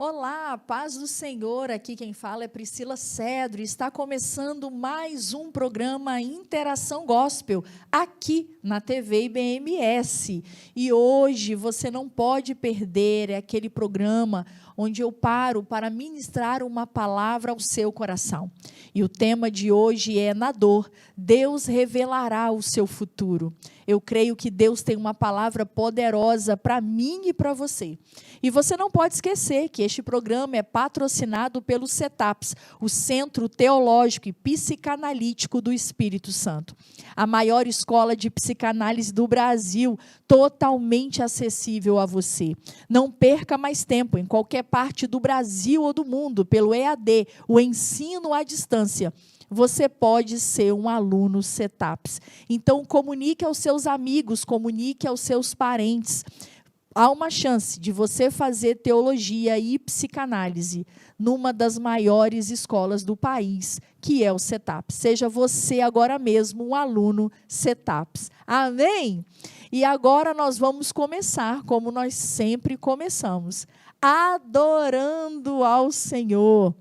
Olá, paz do Senhor, aqui quem fala é Priscila Cedro, e está começando mais um programa Interação Gospel, aqui na TV IBMS, e hoje você não pode perder, é aquele programa onde eu paro para ministrar uma palavra ao seu coração, e o tema de hoje é: na dor, Deus revelará o seu futuro. Eu creio que Deus tem uma palavra poderosa para mim e para você. E você não pode esquecer que este programa é patrocinado pelo CETAPS, o Centro Teológico e Psicanalítico do Espírito Santo. A maior escola de psicanálise do Brasil, totalmente acessível a você. Não perca mais tempo em qualquer parte do Brasil ou do mundo, pelo EAD, o ensino à distância. Você pode ser um aluno CETAPS. Então, comunique aos seus amigos, comunique aos seus parentes. Há uma chance de você fazer teologia e psicanálise numa das maiores escolas do país, que é o CETAPS. Seja você agora mesmo um aluno CETAPS. Amém? E agora nós vamos começar, como nós sempre começamos, adorando ao Senhor.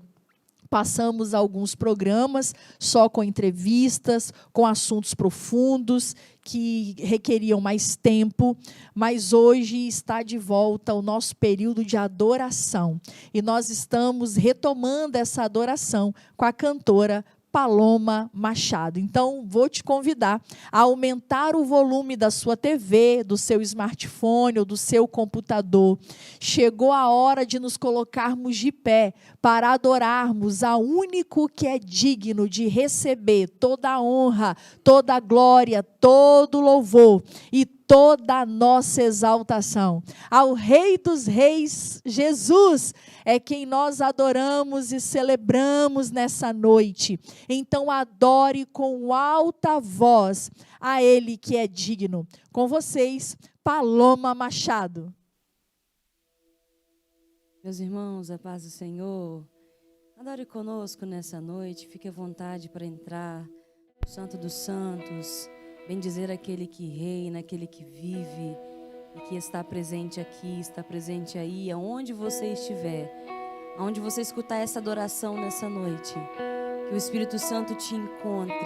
Passamos alguns programas só com entrevistas, com assuntos profundos, que requeriam mais tempo, mas hoje está de volta o nosso período de adoração. E nós estamos retomando essa adoração com a cantora Paloma Machado. Então, vou te convidar a aumentar o volume da sua TV, do seu smartphone ou do seu computador. Chegou a hora de nos colocarmos de pé para adorarmos ao único que é digno de receber toda a honra, toda a glória, todo o louvor e toda a nossa exaltação. Ao Rei dos Reis, Jesus, é quem nós adoramos e celebramos nessa noite. Então, adore com alta voz a Ele que é digno. Com vocês, Paloma Machado. Meus irmãos, a paz do Senhor, adore conosco nessa noite, fique à vontade para entrar no Santo dos Santos, bendizer aquele que reina, aquele que vive e que está presente aqui, está presente aí, aonde você estiver, aonde você escutar essa adoração nessa noite, que o Espírito Santo te encontre,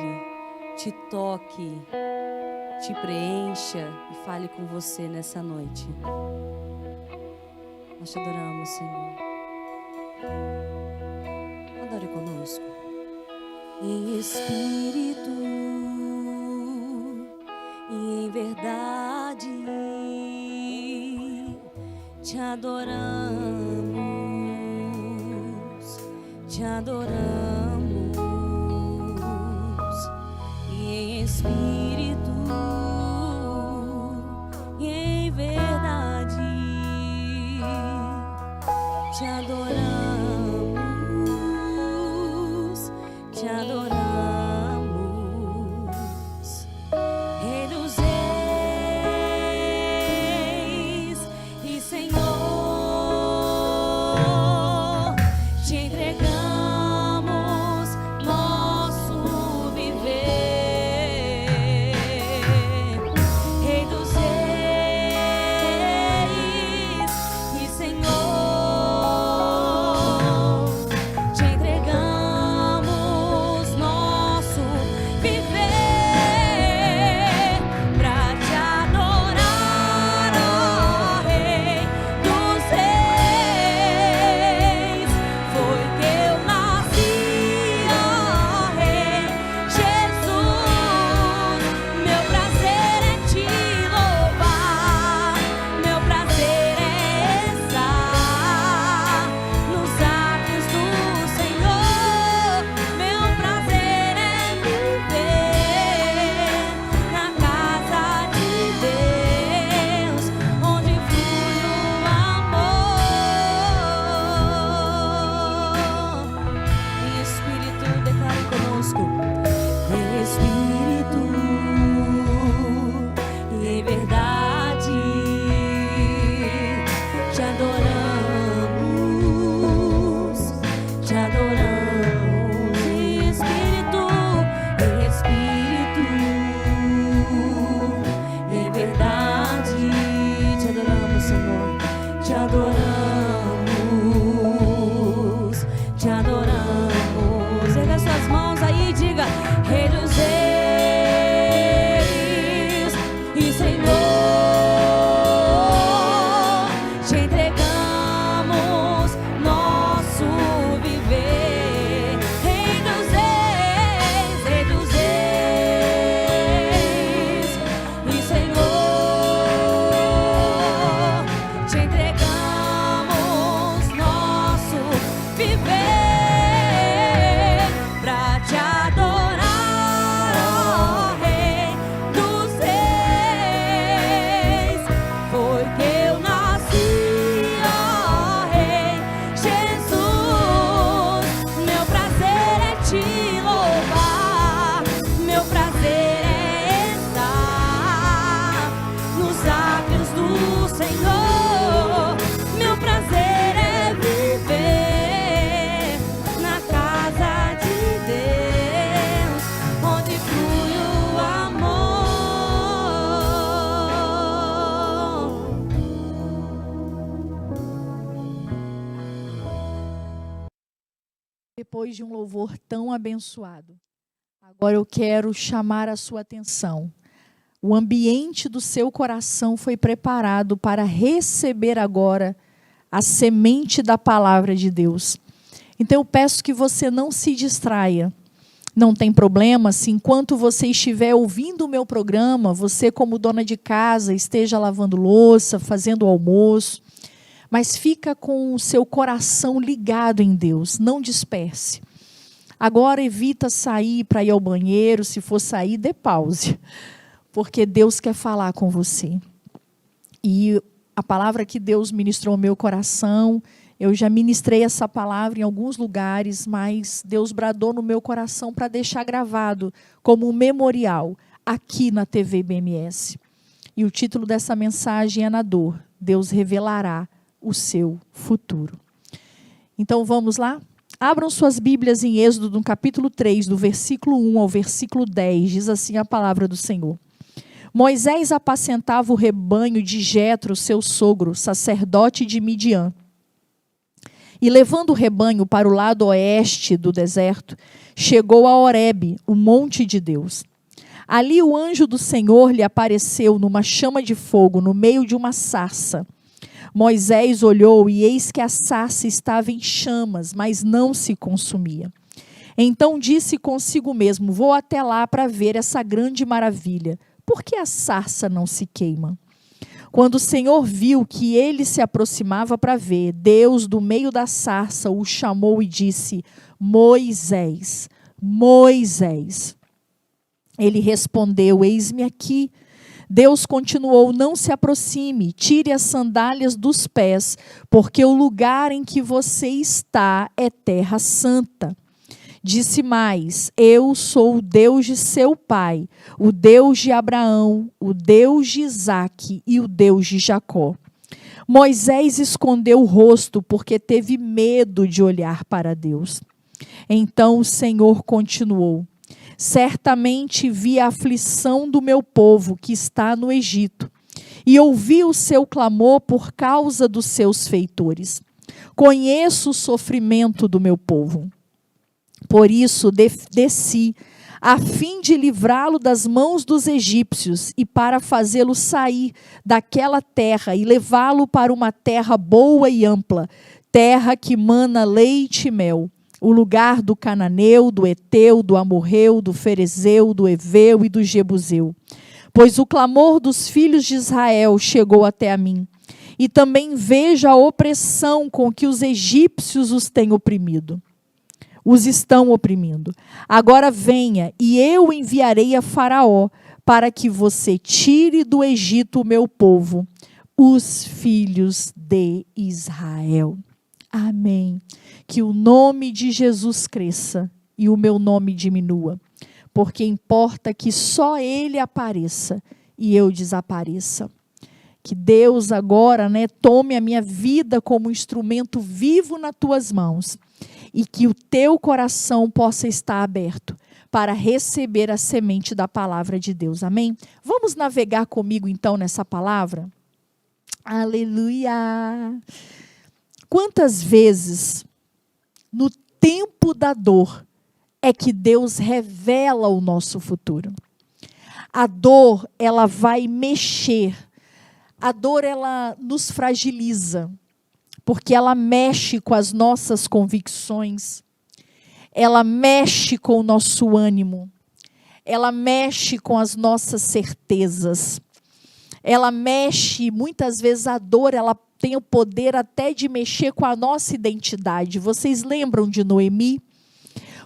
te toque, te preencha e fale com você nessa noite. Nós te adoramos, Senhor. Adore conosco. Em espírito e em verdade, te adoramos, te adoramos. E em espírito e em verdade, te adoramos, te adoramos. Rei dos reis e Senhor, te entregamos nosso viver. depois de um louvor tão abençoado, agora eu quero chamar a sua atenção. O ambiente do seu coração foi preparado para receber agora a semente da palavra de Deus. Então eu peço que você não se distraia. Não tem problema se enquanto você estiver ouvindo o meu programa, você como dona de casa esteja lavando louça, fazendo almoço, mas fica com o seu coração ligado em Deus, não disperse. Agora evita sair para ir ao banheiro, se for sair, dê pause, porque Deus quer falar com você. E a palavra que Deus ministrou ao meu coração, eu já ministrei essa palavra em alguns lugares, mas Deus bradou no meu coração para deixar gravado como um memorial aqui na TV BMS. E o título dessa mensagem é: na dor, Deus revelará o seu futuro. Então vamos lá? Abram suas Bíblias em Êxodo, no capítulo 3, do versículo 1 ao versículo 10, diz assim a palavra do Senhor. Moisés apacentava o rebanho de Jetro, seu sogro, sacerdote de Midian. E levando o rebanho para o lado oeste do deserto, chegou a Horebe, o monte de Deus. Ali o anjo do Senhor lhe apareceu numa chama de fogo, no meio de uma sarça. Moisés olhou e eis que a sarça estava em chamas, mas não se consumia. Então disse consigo mesmo: vou até lá para ver essa grande maravilha. Por que a sarça não se queima? Quando o Senhor viu que ele se aproximava para ver, Deus, do meio da sarça, o chamou e disse: Moisés, Moisés. Ele respondeu: eis-me aqui. Deus continuou: não se aproxime, tire as sandálias dos pés, porque o lugar em que você está é terra santa. Disse mais: eu sou o Deus de seu pai, o Deus de Abraão, o Deus de Isaque e o Deus de Jacó. Moisés escondeu o rosto porque teve medo de olhar para Deus. Então o Senhor continuou: certamente vi a aflição do meu povo que está no Egito, e ouvi o seu clamor por causa dos seus feitores. Conheço o sofrimento do meu povo. Por isso desci, a fim de livrá-lo das mãos dos egípcios e para fazê-lo sair daquela terra e levá-lo para uma terra boa e ampla, terra que mana leite e mel, o lugar do cananeu, do eteu, do amorreu, do ferezeu, do eveu e do jebuseu. Pois o clamor dos filhos de Israel chegou até a mim, e também vejo a opressão com que os egípcios os têm oprimido. Os estão oprimindo. Agora venha, e eu enviarei a Faraó, para que você tire do Egito o meu povo, os filhos de Israel. Amém. Que o nome de Jesus cresça e o meu nome diminua, porque importa que só Ele apareça e eu desapareça. Que Deus agora, tome a minha vida como instrumento vivo nas tuas mãos, e que o teu coração possa estar aberto para receber a semente da palavra de Deus. Amém? Vamos navegar comigo então nessa palavra? Aleluia! Quantas vezes no tempo da dor é que Deus revela o nosso futuro? A dor, ela vai mexer. A dor, ela nos fragiliza, porque ela mexe com as nossas convicções, ela mexe com o nosso ânimo, ela mexe com as nossas certezas, ela mexe, muitas vezes a dor, ela tem o poder até de mexer com a nossa identidade. Vocês lembram de Noemi?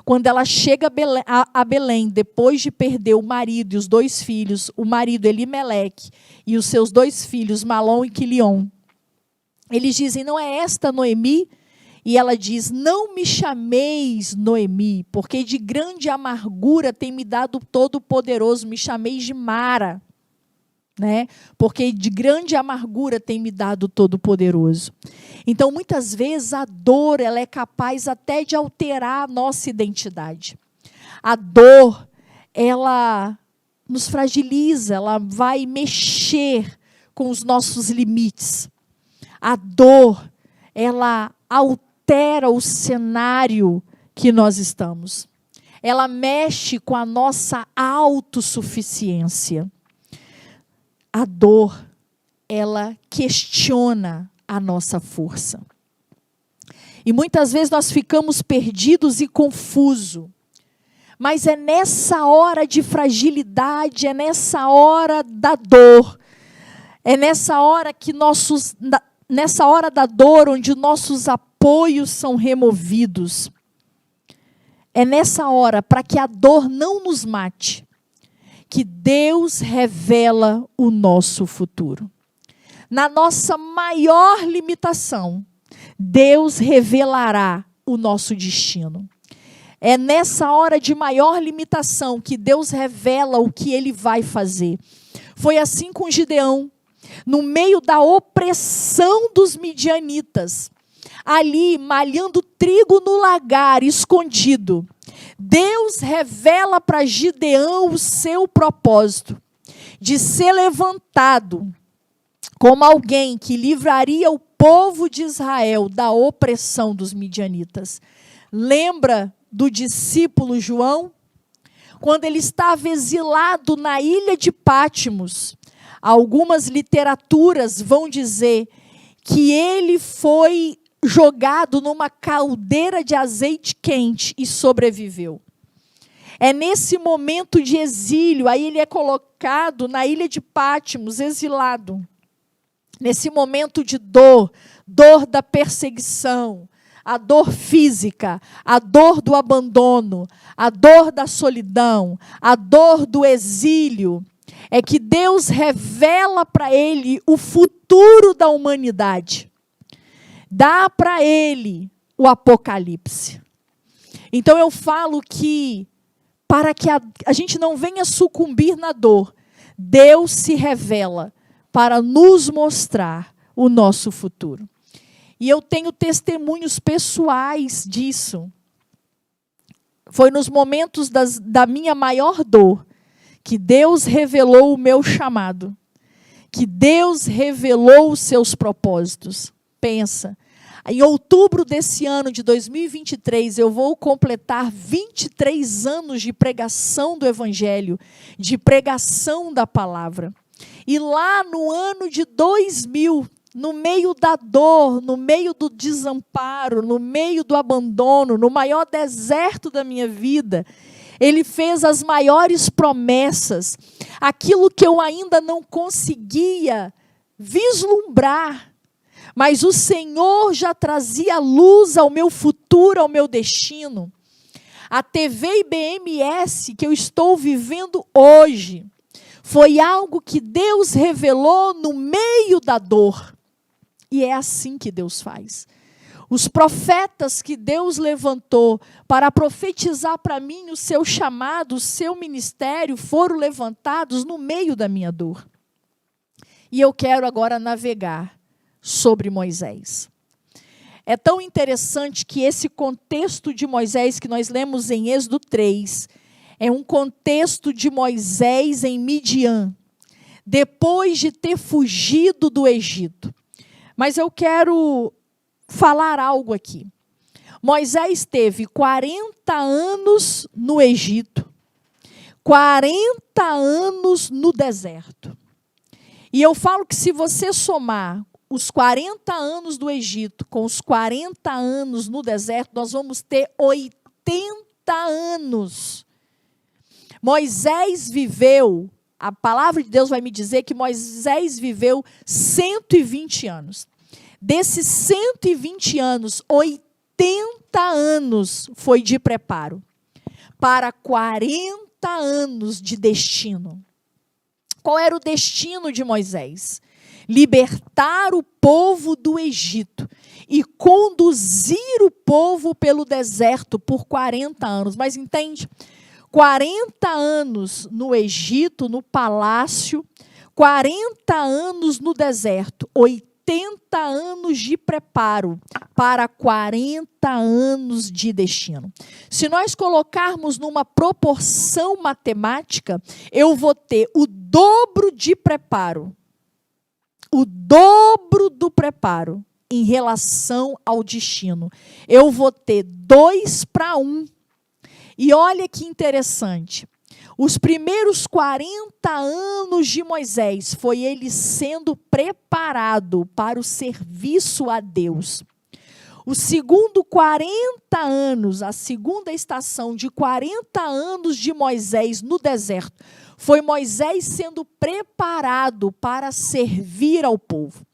Quando ela chega a Belém, depois de perder o marido e os 2 filhos, o marido Elimeleque e os seus 2 filhos, Malom e Quilion, eles dizem: não é esta Noemi? E ela diz: não me chameis Noemi, porque de grande amargura tem me dado Todo-Poderoso, me chameis de Mara, porque de grande amargura tem me dado Todo-Poderoso. Então, muitas vezes, a dor, ela é capaz até de alterar a nossa identidade. A dor, ela nos fragiliza, ela vai mexer com os nossos limites. A dor, ela altera o cenário que nós estamos. Ela mexe com a nossa autossuficiência. A dor, ela questiona a nossa força. E muitas vezes nós ficamos perdidos e confusos. Mas é nessa hora de fragilidade, é nessa hora da dor, é nessa hora que nessa hora da dor, onde nossos apoios são removidos. É nessa hora, para que a dor não nos mate, que Deus revela o nosso futuro. Na nossa maior limitação, Deus revelará o nosso destino. É nessa hora de maior limitação que Deus revela o que Ele vai fazer. Foi assim com Gideão, no meio da opressão dos midianitas, ali malhando trigo no lagar, escondido. Deus revela para Gideão o seu propósito, de ser levantado como alguém que livraria o povo de Israel da opressão dos midianitas. Lembra do discípulo João? Quando ele estava exilado na ilha de Pátimos, algumas literaturas vão dizer que ele foi jogado numa caldeira de azeite quente e sobreviveu. É nesse momento de exílio, aí ele é colocado na ilha de Pátimos, exilado. Nesse momento de dor da perseguição, a dor física, a dor do abandono, a dor da solidão, a dor do exílio, é que Deus revela para ele o futuro da humanidade. Dá para ele o Apocalipse. Então eu falo que, para que a gente não venha sucumbir na dor, Deus se revela para nos mostrar o nosso futuro. E eu tenho testemunhos pessoais disso. Foi nos momentos da minha maior dor que Deus revelou o meu chamado, que Deus revelou os seus propósitos. Pensa, em outubro desse ano de 2023, eu vou completar 23 anos de pregação do Evangelho, de pregação da palavra. E lá no ano de 2000, no meio da dor, no meio do desamparo, no meio do abandono, no maior deserto da minha vida, Ele fez as maiores promessas, aquilo que eu ainda não conseguia vislumbrar, mas o Senhor já trazia luz ao meu futuro, ao meu destino. A TV IBMS que eu estou vivendo hoje foi algo que Deus revelou no meio da dor. E é assim que Deus faz. Os profetas que Deus levantou para profetizar para mim o seu chamado, o seu ministério, foram levantados no meio da minha dor. E eu quero agora navegar sobre Moisés. É tão interessante que esse contexto de Moisés que nós lemos em Êxodo 3, é um contexto de Moisés em Midian, depois de ter fugido do Egito. Mas eu quero falar algo aqui. Moisés teve 40 anos no Egito, 40 anos no deserto. E eu falo que se você somar os 40 anos do Egito com os 40 anos no deserto, nós vamos ter 80 anos. Moisés viveu, a palavra de Deus vai me dizer que Moisés viveu 120 anos. Desses 120 anos, 80 anos foi de preparo para 40 anos de destino. Qual era o destino de Moisés? Libertar o povo do Egito e conduzir o povo pelo deserto por 40 anos. Mas entende? 40 anos no Egito, no palácio, 40 anos no deserto, 80 anos de preparo para 40 anos de destino. Se nós colocarmos numa proporção matemática, eu vou ter o dobro de preparo. O dobro do preparo em relação ao destino. Eu vou ter 2-1. E olha que interessante. Os primeiros 40 anos de Moisés foi ele sendo preparado para o serviço a Deus. O segundo 40 anos, a segunda estação de 40 anos de Moisés no deserto, foi Moisés sendo preparado para servir ao povo.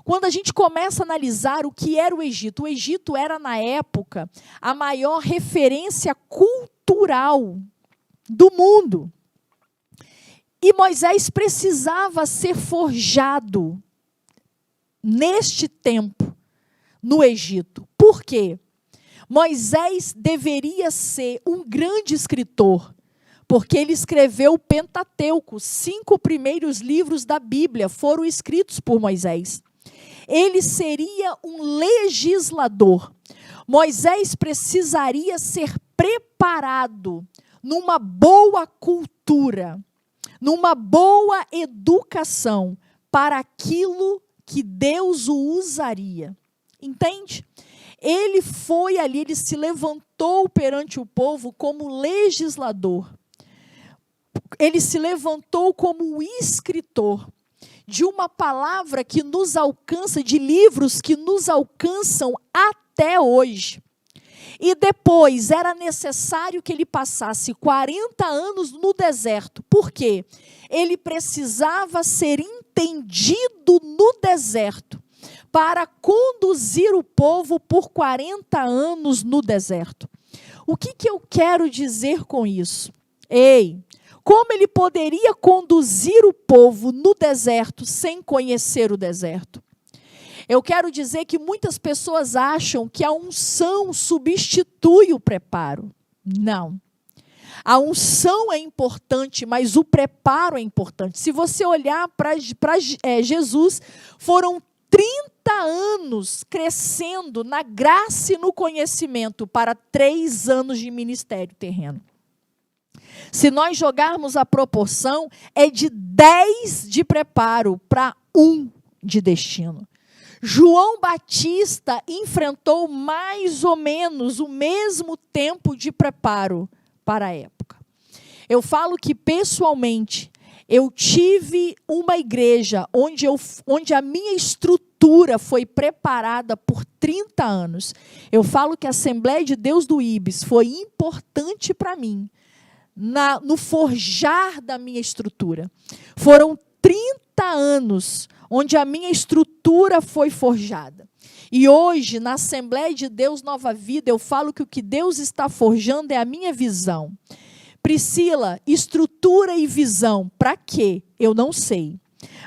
Quando a gente começa a analisar o que era o Egito era, na época, a maior referência cultural do mundo. E Moisés precisava ser forjado neste tempo, no Egito. Por quê? Moisés deveria ser um grande escritor, porque ele escreveu o Pentateuco. 5 primeiros livros da Bíblia foram escritos por Moisés. Ele seria um legislador. Moisés precisaria ser preparado numa boa cultura, numa boa educação, para aquilo que Deus o usaria. Entende? Ele foi ali, ele se levantou perante o povo como legislador. Ele se levantou como escritor de uma palavra que nos alcança, de livros que nos alcançam até hoje. E depois era necessário que ele passasse 40 anos no deserto. Por quê? Ele precisava ser entendido no deserto para conduzir o povo por 40 anos no deserto. O que eu quero dizer com isso? Como ele poderia conduzir o povo no deserto sem conhecer o deserto? Eu quero dizer que muitas pessoas acham que a unção substitui o preparo. Não. A unção é importante, mas o preparo é importante. Se você olhar para Jesus, foram 30 anos crescendo na graça e no conhecimento para 3 anos de ministério terreno. Se nós jogarmos a proporção, é de 10 de preparo para 1 de destino. João Batista enfrentou mais ou menos o mesmo tempo de preparo para a época. Eu falo que, pessoalmente, eu tive uma igreja onde a minha estrutura foi preparada por 30 anos. Eu falo que a Assembleia de Deus do Ibis foi importante para mim, no forjar da minha estrutura. Foram 30 anos onde a minha estrutura foi forjada. E hoje, na Assembleia de Deus Nova Vida, eu falo que o que Deus está forjando é a minha visão. Priscila, estrutura e visão, para quê? Eu não sei.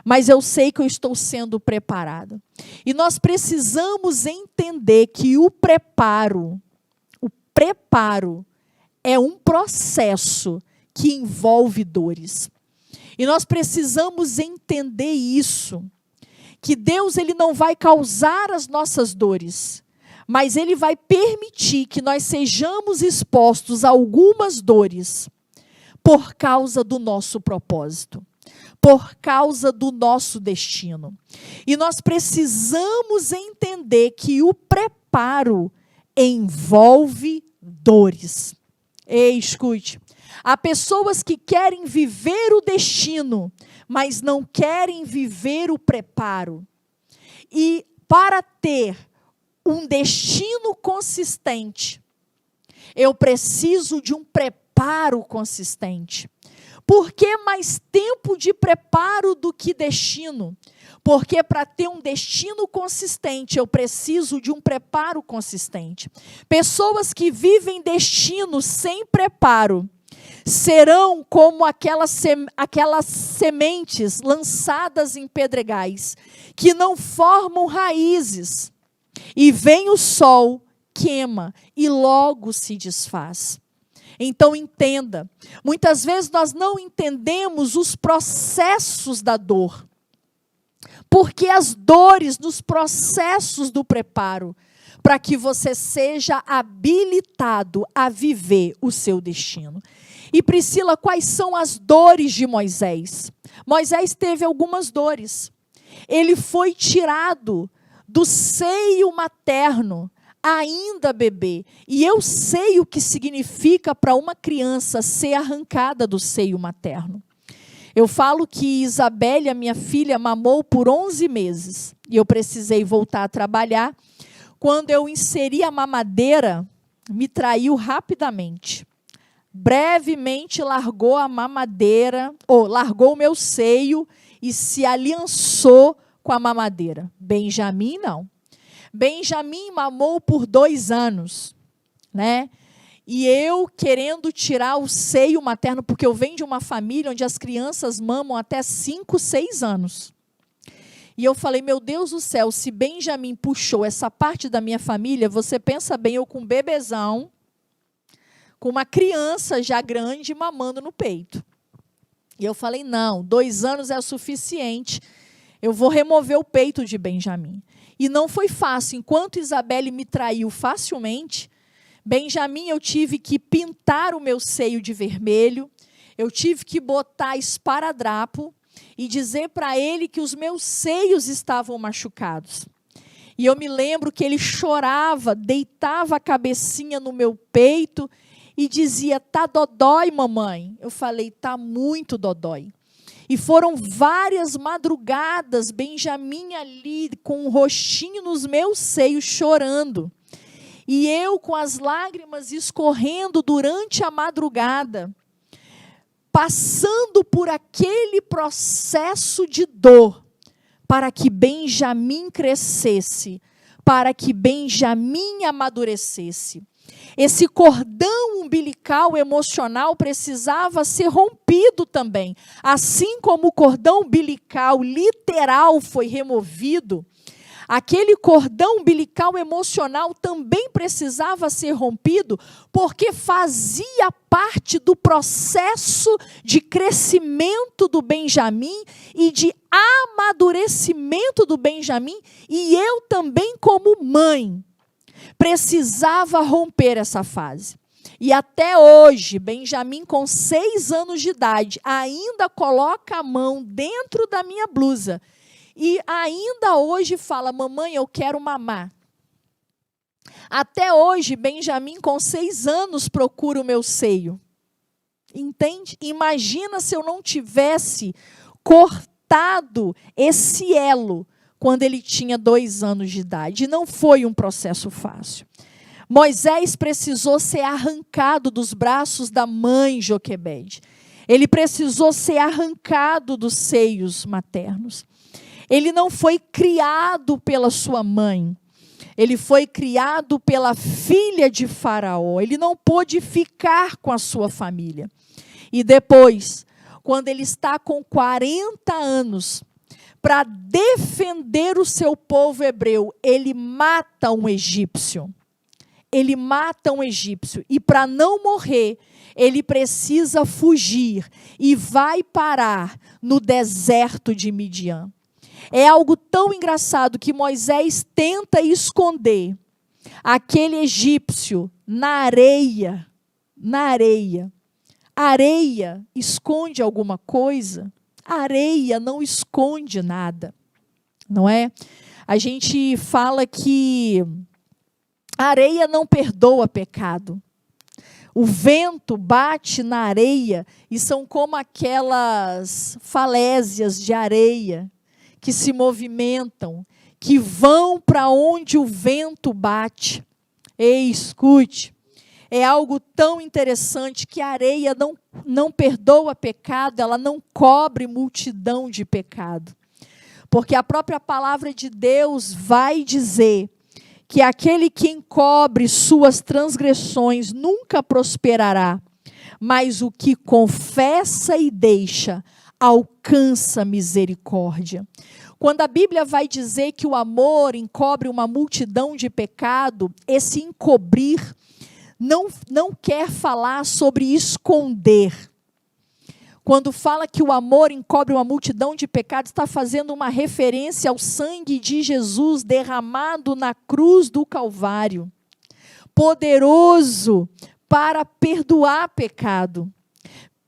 Mas eu sei que eu estou sendo preparada. E nós precisamos entender que o preparo é um processo que envolve dores. E nós precisamos entender isso, que Deus ele não vai causar as nossas dores, mas Ele vai permitir que nós sejamos expostos a algumas dores por causa do nosso propósito, por causa do nosso destino. E nós precisamos entender que o preparo envolve dores. Escute. Há pessoas que querem viver o destino, mas não querem viver o preparo. E para ter um destino consistente, eu preciso de um preparo consistente. Por que mais tempo de preparo do que destino? Porque para ter um destino consistente, eu preciso de um preparo consistente. Pessoas que vivem destino sem preparo serão como aquelas sementes lançadas em pedregais, que não formam raízes, e vem o sol, queima e logo se desfaz. Então entenda, muitas vezes nós não entendemos os processos da dor, porque as dores nos processos do preparo, para que você seja habilitado a viver o seu destino. E Priscila, quais são as dores de Moisés? Moisés teve algumas dores. Ele foi tirado do seio materno, ainda bebê. E eu sei o que significa para uma criança ser arrancada do seio materno. Eu falo que Isabelle, a minha filha, mamou por 11 meses. E eu precisei voltar a trabalhar. Quando eu inseri a mamadeira, me traiu rapidamente. Brevemente largou a mamadeira, largou o meu seio e se aliançou com a mamadeira. Benjamin, não. Benjamin mamou por 2 anos, né? E eu querendo tirar o seio materno, porque eu venho de uma família onde as crianças mamam até 5, 6 anos. E eu falei, meu Deus do céu, se Benjamin puxou essa parte da minha família, você pensa bem, eu com um bebezão, com uma criança já grande mamando no peito. E eu falei, não, 2 anos é o suficiente, eu vou remover o peito de Benjamin. E não foi fácil. Enquanto Isabelle me traiu facilmente, Benjamin, eu tive que pintar o meu seio de vermelho, eu tive que botar esparadrapo e dizer para ele que os meus seios estavam machucados. E eu me lembro que ele chorava, deitava a cabecinha no meu peito e dizia, tá dodói, mamãe? Eu falei, tá muito dodói. E foram várias madrugadas, Benjamin ali com o rostinho nos meus seios chorando. E eu com as lágrimas escorrendo durante a madrugada, passando por aquele processo de dor, para que Benjamin crescesse, para que Benjamin amadurecesse. Esse cordão umbilical emocional precisava ser rompido também. Assim como o cordão umbilical literal foi removido, aquele cordão umbilical emocional também precisava ser rompido, porque fazia parte do processo de crescimento do Benjamin e de amadurecimento do Benjamin, e eu também, como mãe, precisava romper essa fase. E até hoje, Benjamin, com 6 anos de idade, ainda coloca a mão dentro da minha blusa e ainda hoje fala, mamãe, eu quero mamar. Até hoje, Benjamin, com 6 anos, procura o meu seio. Entende? Imagina se eu não tivesse cortado esse elo quando ele tinha 2 anos de idade. E não foi um processo fácil. Moisés precisou ser arrancado dos braços da mãe Joquebede. Ele precisou ser arrancado dos seios maternos. Ele não foi criado pela sua mãe. Ele foi criado pela filha de Faraó. Ele não pôde ficar com a sua família. E depois, quando ele está com 40 anos, para defender o seu povo hebreu, ele mata um egípcio. Ele mata um egípcio. E para não morrer, ele precisa fugir e vai parar no deserto de Midian. É algo tão engraçado que Moisés tenta esconder aquele egípcio na areia. Na areia. A areia esconde alguma coisa? A areia não esconde nada, não é? A gente fala que a areia não perdoa pecado. O vento bate na areia e são como aquelas falésias de areia que se movimentam, que vão para onde o vento bate. Ei, escute, é algo tão interessante que a areia não perdoa pecado, ela não cobre multidão de pecado. Porque a própria palavra de Deus vai dizer que aquele que encobre suas transgressões nunca prosperará, mas o que confessa e deixa alcança misericórdia. Quando a Bíblia vai dizer que o amor encobre uma multidão de pecado, esse encobrir não quer falar sobre esconder. Quando fala que o amor encobre uma multidão de pecados, está fazendo uma referência ao sangue de Jesus derramado na cruz do Calvário, poderoso para perdoar pecado,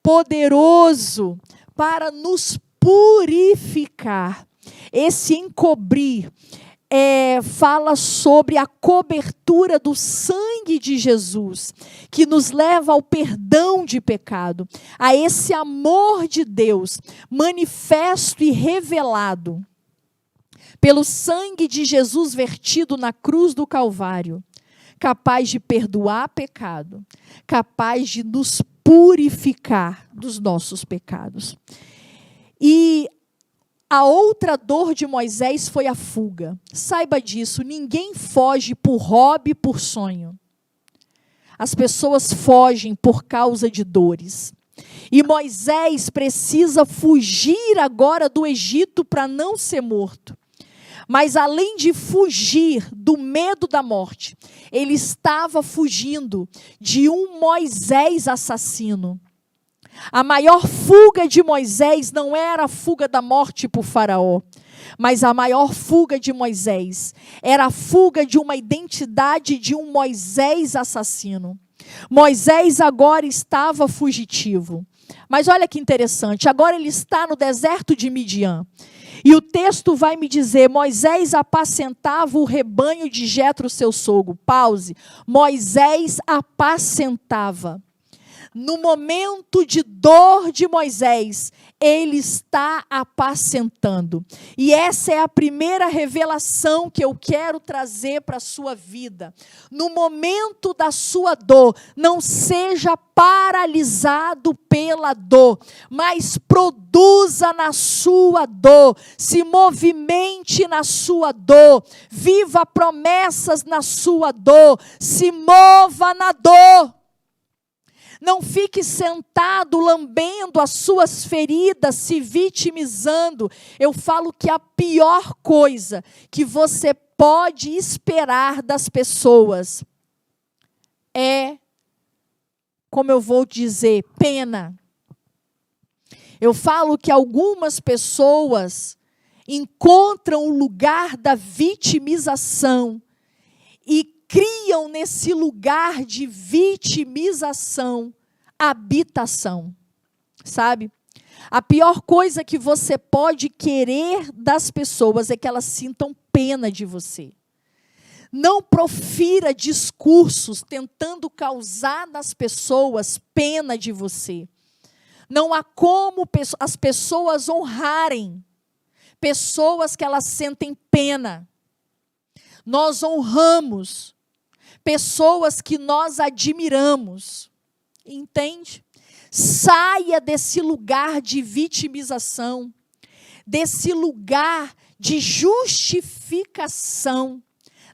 poderoso para nos purificar. Esse encobrir fala sobre a cobertura do sangue de Jesus, que nos leva ao perdão de pecado, a esse amor de Deus manifesto e revelado pelo sangue de Jesus vertido na cruz do Calvário, capaz de perdoar pecado, capaz de nos purificar dos nossos pecados. E a outra dor de Moisés foi a fuga. Saiba disso, ninguém foge por hobby, por sonho. As pessoas fogem por causa de dores. E Moisés precisa fugir agora do Egito para não ser morto. Mas além de fugir do medo da morte, ele estava fugindo de um Moisés assassino. A maior fuga de Moisés não era a fuga da morte por Faraó, mas a maior fuga de Moisés era a fuga de uma identidade de um Moisés assassino. Moisés agora estava fugitivo. Mas olha que interessante, agora ele está no deserto de Midian. E o texto vai me dizer, Moisés apacentava o rebanho de Jetro, seu sogro. Pause. Moisés apacentava. No momento de dor de Moisés, ele está apacentando. E essa é a primeira revelação que eu quero trazer para a sua vida. No momento da sua dor, não seja paralisado pela dor, mas produza na sua dor, se movimente na sua dor, viva promessas na sua dor, se mova na dor. Não fique sentado lambendo as suas feridas, se vitimizando. Eu falo que a pior coisa que você pode esperar das pessoas é, como eu vou dizer, pena. Eu falo que algumas pessoas encontram o lugar da vitimização e criam nesse lugar de vitimização habitação, sabe? A pior coisa que você pode querer das pessoas é que elas sintam pena de você. Não profira discursos tentando causar nas pessoas pena de você. Não há como as pessoas honrarem pessoas que elas sentem pena. Nós honramos pessoas que nós admiramos, entende? Saia desse lugar de vitimização, desse lugar de justificação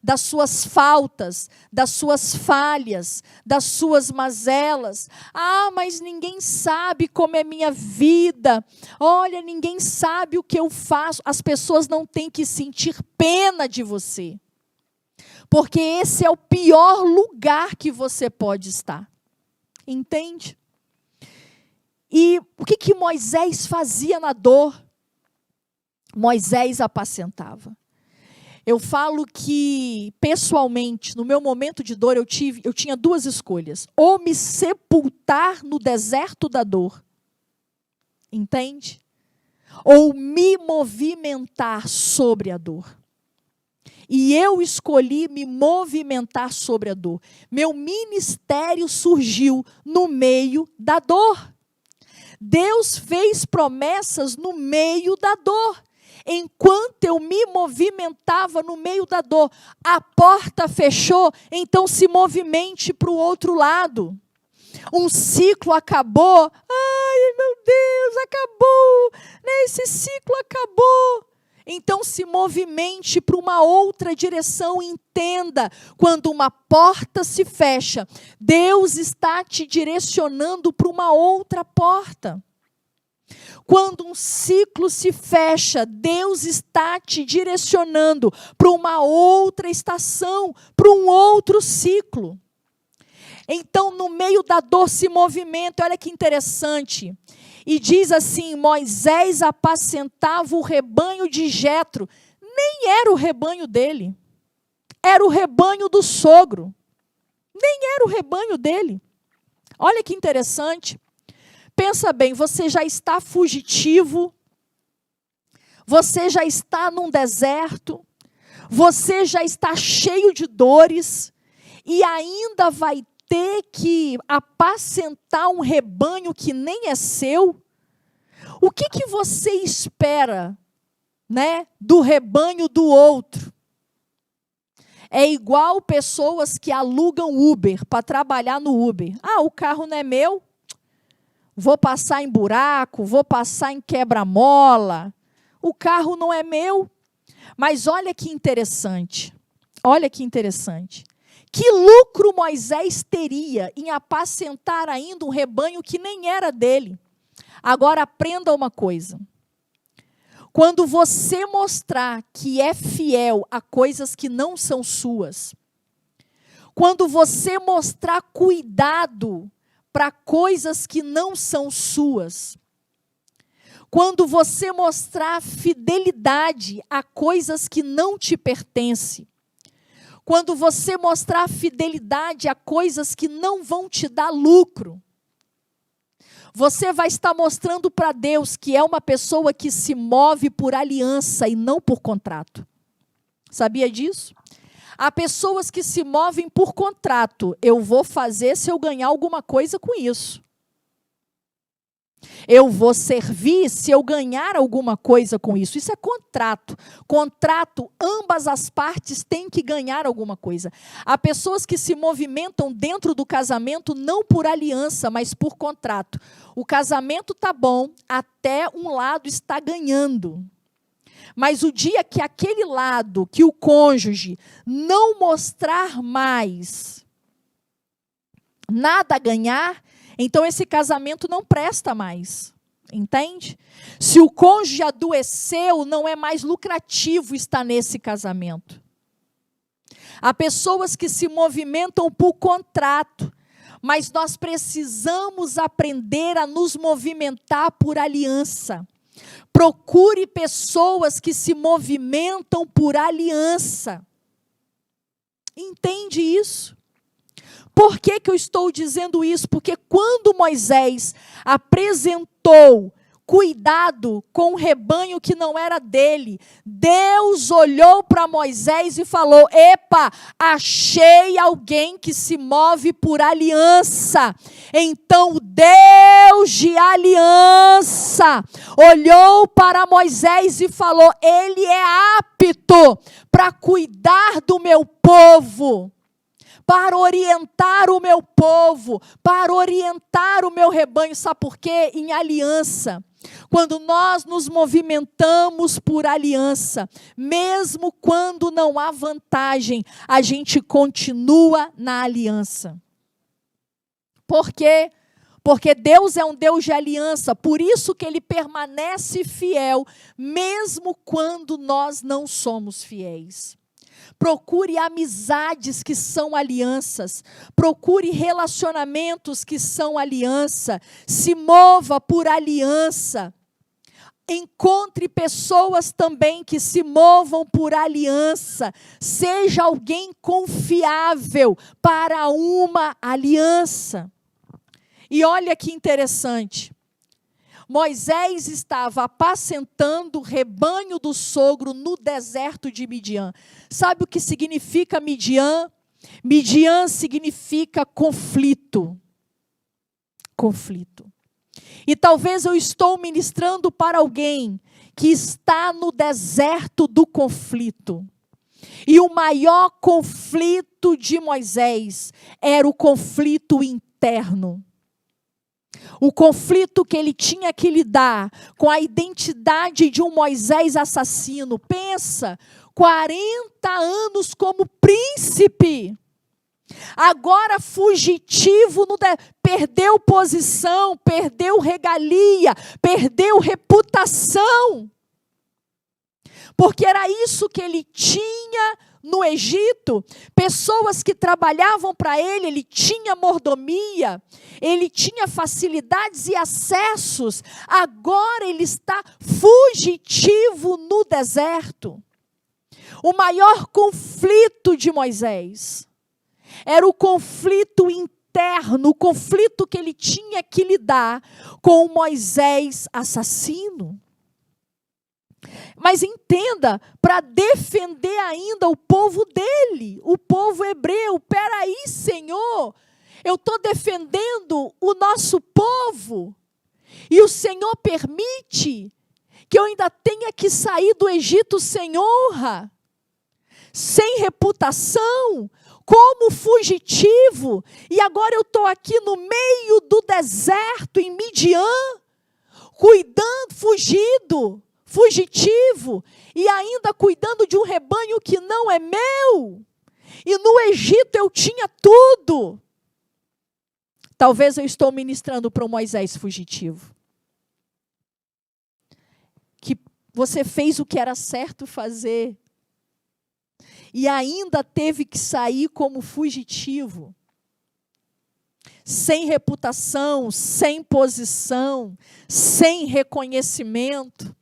das suas faltas, das suas falhas, das suas mazelas. Ah, mas ninguém sabe como é minha vida. Olha, ninguém sabe o que eu faço. As pessoas não têm que sentir pena de você. Porque esse é o pior lugar que você pode estar. Entende? E o que Moisés fazia na dor? Moisés apacentava. Eu falo que, pessoalmente, no meu momento de dor, eu tinha duas escolhas. Ou me sepultar no deserto da dor. Entende? Ou me movimentar sobre a dor. E eu escolhi me movimentar sobre a dor. Meu ministério surgiu no meio da dor. Deus fez promessas no meio da dor. Enquanto eu me movimentava no meio da dor, a porta fechou, então se movimente para o outro lado. Um ciclo acabou. Ai, meu Deus, acabou. Esse ciclo acabou. Então se movimente para uma outra direção, entenda, quando uma porta se fecha, Deus está te direcionando para uma outra porta. Quando um ciclo se fecha, Deus está te direcionando para uma outra estação, para um outro ciclo. Então, no meio da dor se movimenta, olha que interessante. E diz assim, Moisés apacentava o rebanho de Jetro. Nem era o rebanho dele. Era o rebanho do sogro. Nem era o rebanho dele. Olha que interessante. Pensa bem, você já está fugitivo. Você já está num deserto. você já está cheio de dores e ainda vai ter que apacentar um rebanho que nem é seu? O que você espera, né, do rebanho do outro? É igual pessoas que alugam Uber para trabalhar no Uber. Ah, o carro não é meu? Vou passar em buraco, vou passar em quebra-mola. O carro não é meu. Mas olha que interessante. Olha que interessante. Que lucro Moisés teria em apacentar ainda um rebanho que nem era dele? Agora aprenda uma coisa. Quando você mostrar que é fiel a coisas que não são suas, quando você mostrar cuidado para coisas que não são suas, quando você mostrar fidelidade a coisas que não te pertencem, quando você mostrar fidelidade a coisas que não vão te dar lucro, você vai estar mostrando para Deus que é uma pessoa que se move por aliança e não por contrato. Sabia disso? Há pessoas que se movem por contrato. Eu vou fazer se eu ganhar alguma coisa com isso. Eu vou servir se eu ganhar alguma coisa com isso. Isso é contrato. Contrato, ambas as partes têm que ganhar alguma coisa. Há pessoas que se movimentam dentro do casamento não por aliança, mas por contrato. O casamento está bom, até um lado está ganhando. Mas o dia que aquele lado, que o cônjuge, não mostrar mais nada a ganhar, então esse casamento não presta mais, entende? Se o cônjuge adoeceu, não é mais lucrativo estar nesse casamento. Há pessoas que se movimentam por contrato, mas nós precisamos aprender a nos movimentar por aliança. Procure pessoas que se movimentam por aliança. Entende isso? Por que eu estou dizendo isso? Porque quando Moisés apresentou cuidado com um rebanho que não era dele, Deus olhou para Moisés e falou: epa, achei alguém que se move por aliança. Então Deus de aliança olhou para Moisés e falou: ele é apto para cuidar do meu povo, para orientar o meu povo, para orientar o meu rebanho. Sabe por quê? Em aliança. Quando nós nos movimentamos por aliança, mesmo quando não há vantagem, a gente continua na aliança. Por quê? Porque Deus é um Deus de aliança, por isso que Ele permanece fiel, mesmo quando nós não somos fiéis. Procure amizades que são alianças. Procure relacionamentos que são aliança. Se mova por aliança. Encontre pessoas também que se movam por aliança. Seja alguém confiável para uma aliança. E olha que interessante. Moisés estava apacentando o rebanho do sogro no deserto de Midian. Sabe o que significa Midian? Midian significa conflito. Conflito. E talvez eu estou ministrando para alguém que está no deserto do conflito. E o maior conflito de Moisés era o conflito interno. O conflito que ele tinha que lidar com a identidade de um Moisés assassino. Pensa, 40 anos como príncipe. Agora fugitivo, perdeu posição, perdeu regalia, perdeu reputação. Porque era isso que ele tinha no Egito. Pessoas que trabalhavam para ele tinha mordomia, ele tinha facilidades e acessos. Agora ele está fugitivo no deserto. O maior conflito de Moisés era o conflito interno, o conflito que ele tinha que lidar com o Moisés assassino. Mas entenda, para defender ainda o povo dele, o povo hebreu. Peraí, Senhor, eu estou defendendo o nosso povo, e o Senhor permite que eu ainda tenha que sair do Egito sem honra, sem reputação, como fugitivo, e agora eu estou aqui no meio do deserto, em Midian, cuidando, fugitivo, e ainda cuidando de um rebanho que não é meu, e no Egito eu tinha tudo. Talvez eu estou ministrando para o Moisés fugitivo, que você fez o que era certo fazer, e ainda teve que sair como fugitivo, sem reputação, sem posição, sem reconhecimento.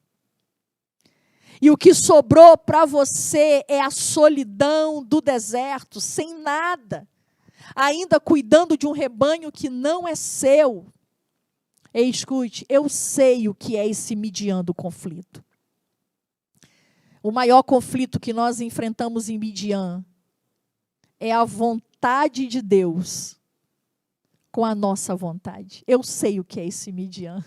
E o que sobrou para você é a solidão do deserto, sem nada, ainda cuidando de um rebanho que não é seu. E escute, eu sei o que é esse Midian do conflito. O maior conflito que nós enfrentamos em Midian é a vontade de Deus com a nossa vontade. Eu sei o que é esse Midian.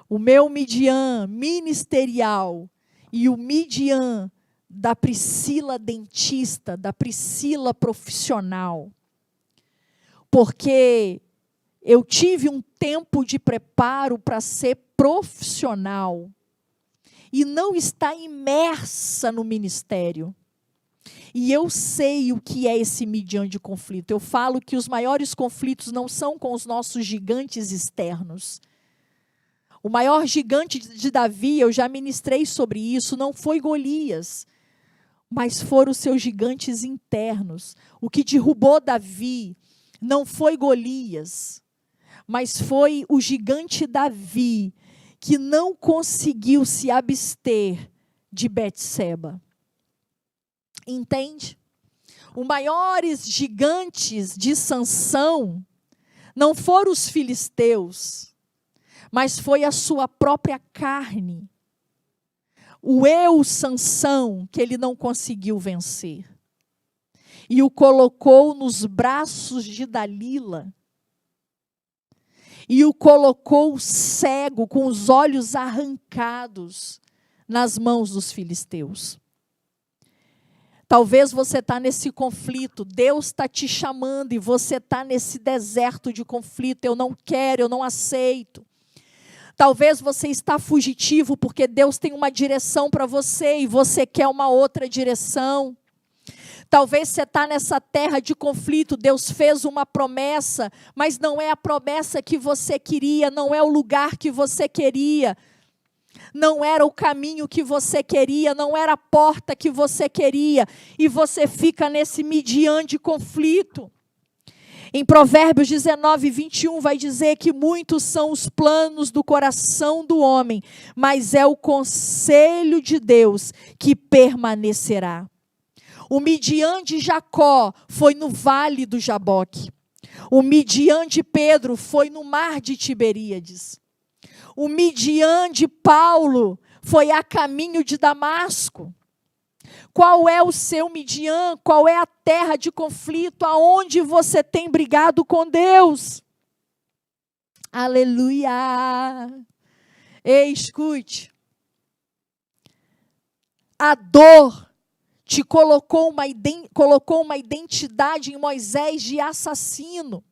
O meu Midian ministerial e o Midian da Priscila dentista, da Priscila profissional. Porque eu tive um tempo de preparo para ser profissional e não estar imersa no ministério. E eu sei o que é esse Midian de conflito. Eu falo que os maiores conflitos não são com os nossos gigantes externos. O maior gigante de Davi, eu já ministrei sobre isso, não foi Golias, mas foram os seus gigantes internos. O que derrubou Davi não foi Golias, mas foi o gigante Davi, que não conseguiu se abster de Betseba. Entende? Os maiores gigantes de Sansão não foram os filisteus, mas foi a sua própria carne. O eu Sansão que ele não conseguiu vencer. E o colocou nos braços de Dalila. E o colocou cego, com os olhos arrancados, nas mãos dos filisteus. Talvez você está nesse conflito, Deus está te chamando e você está nesse deserto de conflito. Eu não quero, eu não aceito. Talvez você está fugitivo porque Deus tem uma direção para você e você quer uma outra direção. Talvez você está nessa terra de conflito, Deus fez uma promessa, mas não é a promessa que você queria, não é o lugar que você queria, não era o caminho que você queria, não era a porta que você queria, e você fica nesse Midian de conflito. Em Provérbios 19, 21 vai dizer que muitos são os planos do coração do homem, mas é o conselho de Deus que permanecerá. O Midian de Jacó foi no vale do Jaboque. O Midian de Pedro foi no mar de Tiberíades. O Midian de Paulo foi a caminho de Damasco. Qual é o seu Midian? Qual é a terra de conflito aonde você tem brigado com Deus? Aleluia! Ei, escute. A dor te colocou uma identidade em Moisés de assassino.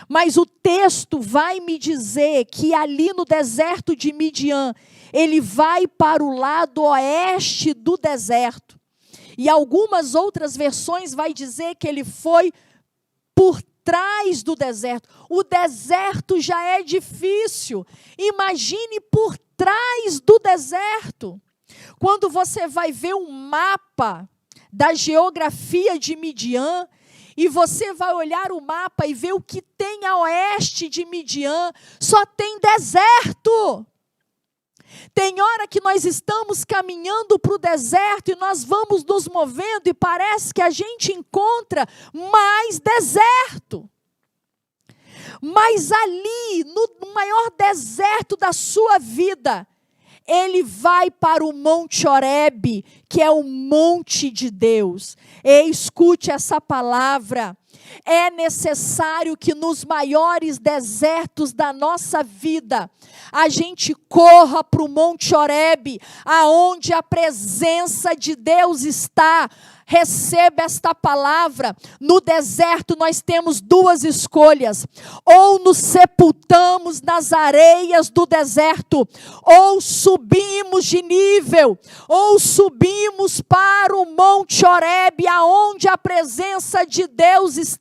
Mas o texto vai me dizer que ali no deserto de Midian, ele vai para o lado oeste do deserto. E algumas outras versões vai dizer que ele foi por trás do deserto. O deserto já é difícil. Imagine por trás do deserto. Quando você vai ver um mapa da geografia de Midian, e você vai olhar o mapa e ver o que tem a oeste de Midian, só tem deserto. Tem hora que nós estamos caminhando para o deserto e nós vamos nos movendo e parece que a gente encontra mais deserto. Mas ali, no maior deserto da sua vida, ele vai para o Monte Horebe, que é o monte de Deus. E escute essa palavra. É necessário que nos maiores desertos da nossa vida, a gente corra para o Monte Horebe, aonde a presença de Deus está. Receba esta palavra. No deserto nós temos duas escolhas: ou nos sepultamos nas areias do deserto, ou subimos de nível, ou subimos para o Monte Horebe, aonde a presença de Deus está.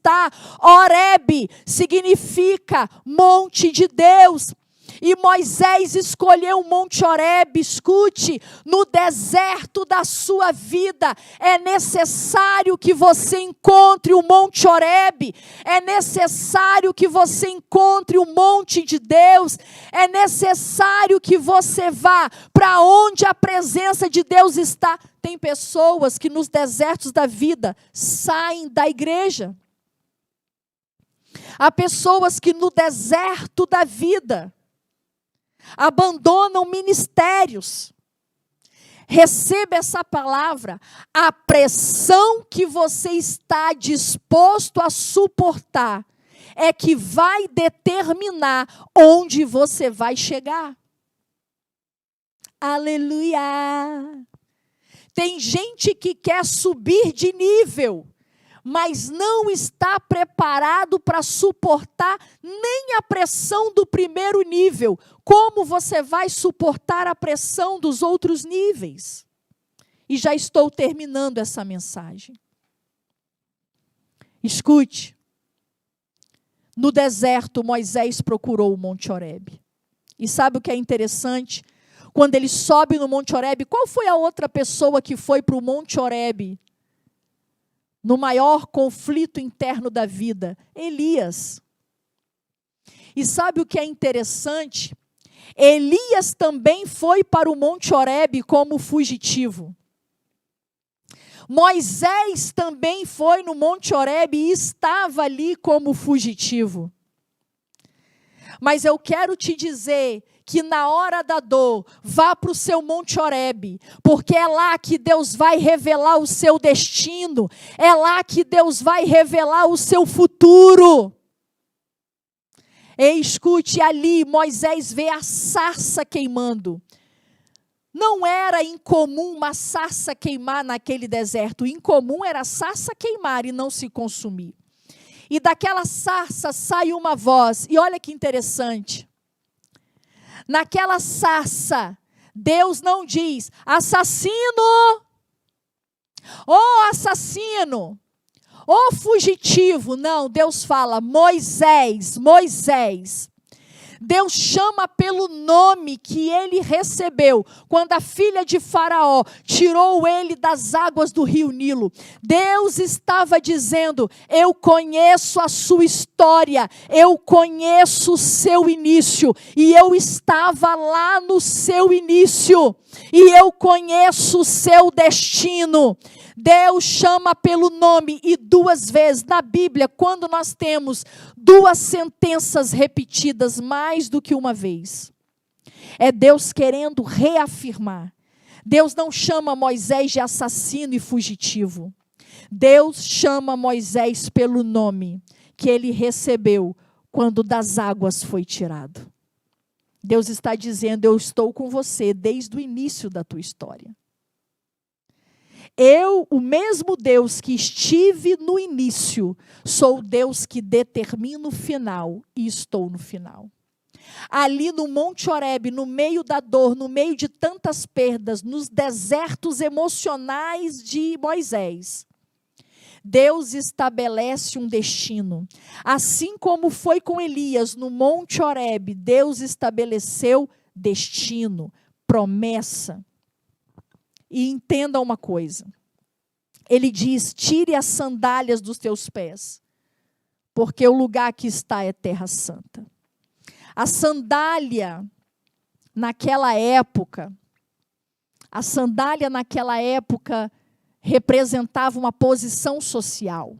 Horebe significa monte de Deus. E Moisés escolheu o Monte Horebe. Escute, no deserto da sua vida, é necessário que você encontre o Monte Horebe, é necessário que você encontre o monte de Deus, é necessário que você vá para onde a presença de Deus está. Tem pessoas que nos desertos da vida saem da igreja. Há pessoas que no deserto da vida abandonam ministérios. Receba essa palavra. A pressão que você está disposto a suportar é que vai determinar onde você vai chegar. Aleluia! Tem gente que quer subir de nível, mas não está preparado para suportar nem a pressão do primeiro nível. Como você vai suportar a pressão dos outros níveis? E já estou terminando essa mensagem. Escute. No deserto, Moisés procurou o Monte Horebe. E sabe o que é interessante? Quando ele sobe no Monte Horebe, qual foi a outra pessoa que foi para o Monte Horebe? No maior conflito interno da vida, Elias. E sabe o que é interessante? Elias também foi para o Monte Horebe como fugitivo. Moisés também foi no Monte Horebe e estava ali como fugitivo. Mas eu quero te dizer que na hora da dor, vá para o seu Monte Horebe, porque é lá que Deus vai revelar o seu destino, é lá que Deus vai revelar o seu futuro. E escute, ali Moisés vê a sarça queimando. Não era incomum uma sarça queimar naquele deserto, incomum era a sarça queimar e não se consumir. E daquela sarça sai uma voz, e olha que interessante. Naquela sarça, Deus não diz, assassino, ô assassino, ô fugitivo. Não, Deus fala, Moisés, Moisés. Deus chama pelo nome que ele recebeu quando a filha de Faraó tirou ele das águas do rio Nilo. Deus estava dizendo, eu conheço a sua história, eu conheço o seu início, e eu estava lá no seu início, e eu conheço o seu destino. Deus chama pelo nome, e duas vezes na Bíblia, quando nós temos duas sentenças repetidas mais do que uma vez, é Deus querendo reafirmar. Deus não chama Moisés de assassino e fugitivo. Deus chama Moisés pelo nome que ele recebeu quando das águas foi tirado. Deus está dizendo, eu estou com você desde o início da tua história. Eu, o mesmo Deus que estive no início, sou o Deus que determina o final e estou no final. Ali no Monte Horebe, no meio da dor, no meio de tantas perdas, nos desertos emocionais de Moisés, Deus estabelece um destino. Assim como foi com Elias no Monte Horebe, Deus estabeleceu destino, promessa. E entenda uma coisa, ele diz, tire as sandálias dos teus pés, porque o lugar que está é terra santa. A sandália naquela época representava uma posição social.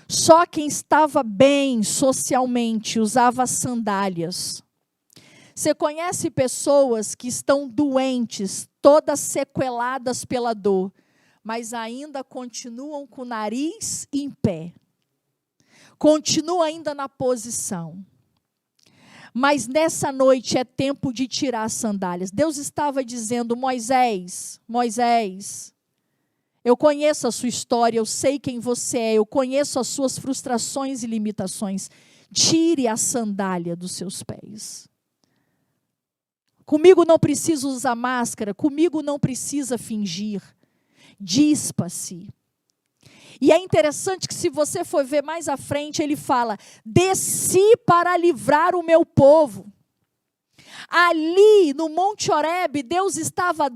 Só quem estava bem socialmente usava sandálias. Você conhece pessoas que estão doentes, todas sequeladas pela dor, mas ainda continuam com o nariz em pé. Continuam ainda na posição. Mas nessa noite é tempo de tirar as sandálias. Deus estava dizendo: Moisés, Moisés, eu conheço a sua história, eu sei quem você é, eu conheço as suas frustrações e limitações. Tire a sandália dos seus pés. Comigo não precisa usar máscara, comigo não precisa fingir. Dispa-se. E é interessante que, se você for ver mais à frente, ele fala: desci para livrar o meu povo. Ali no Monte Horebe, Deus estava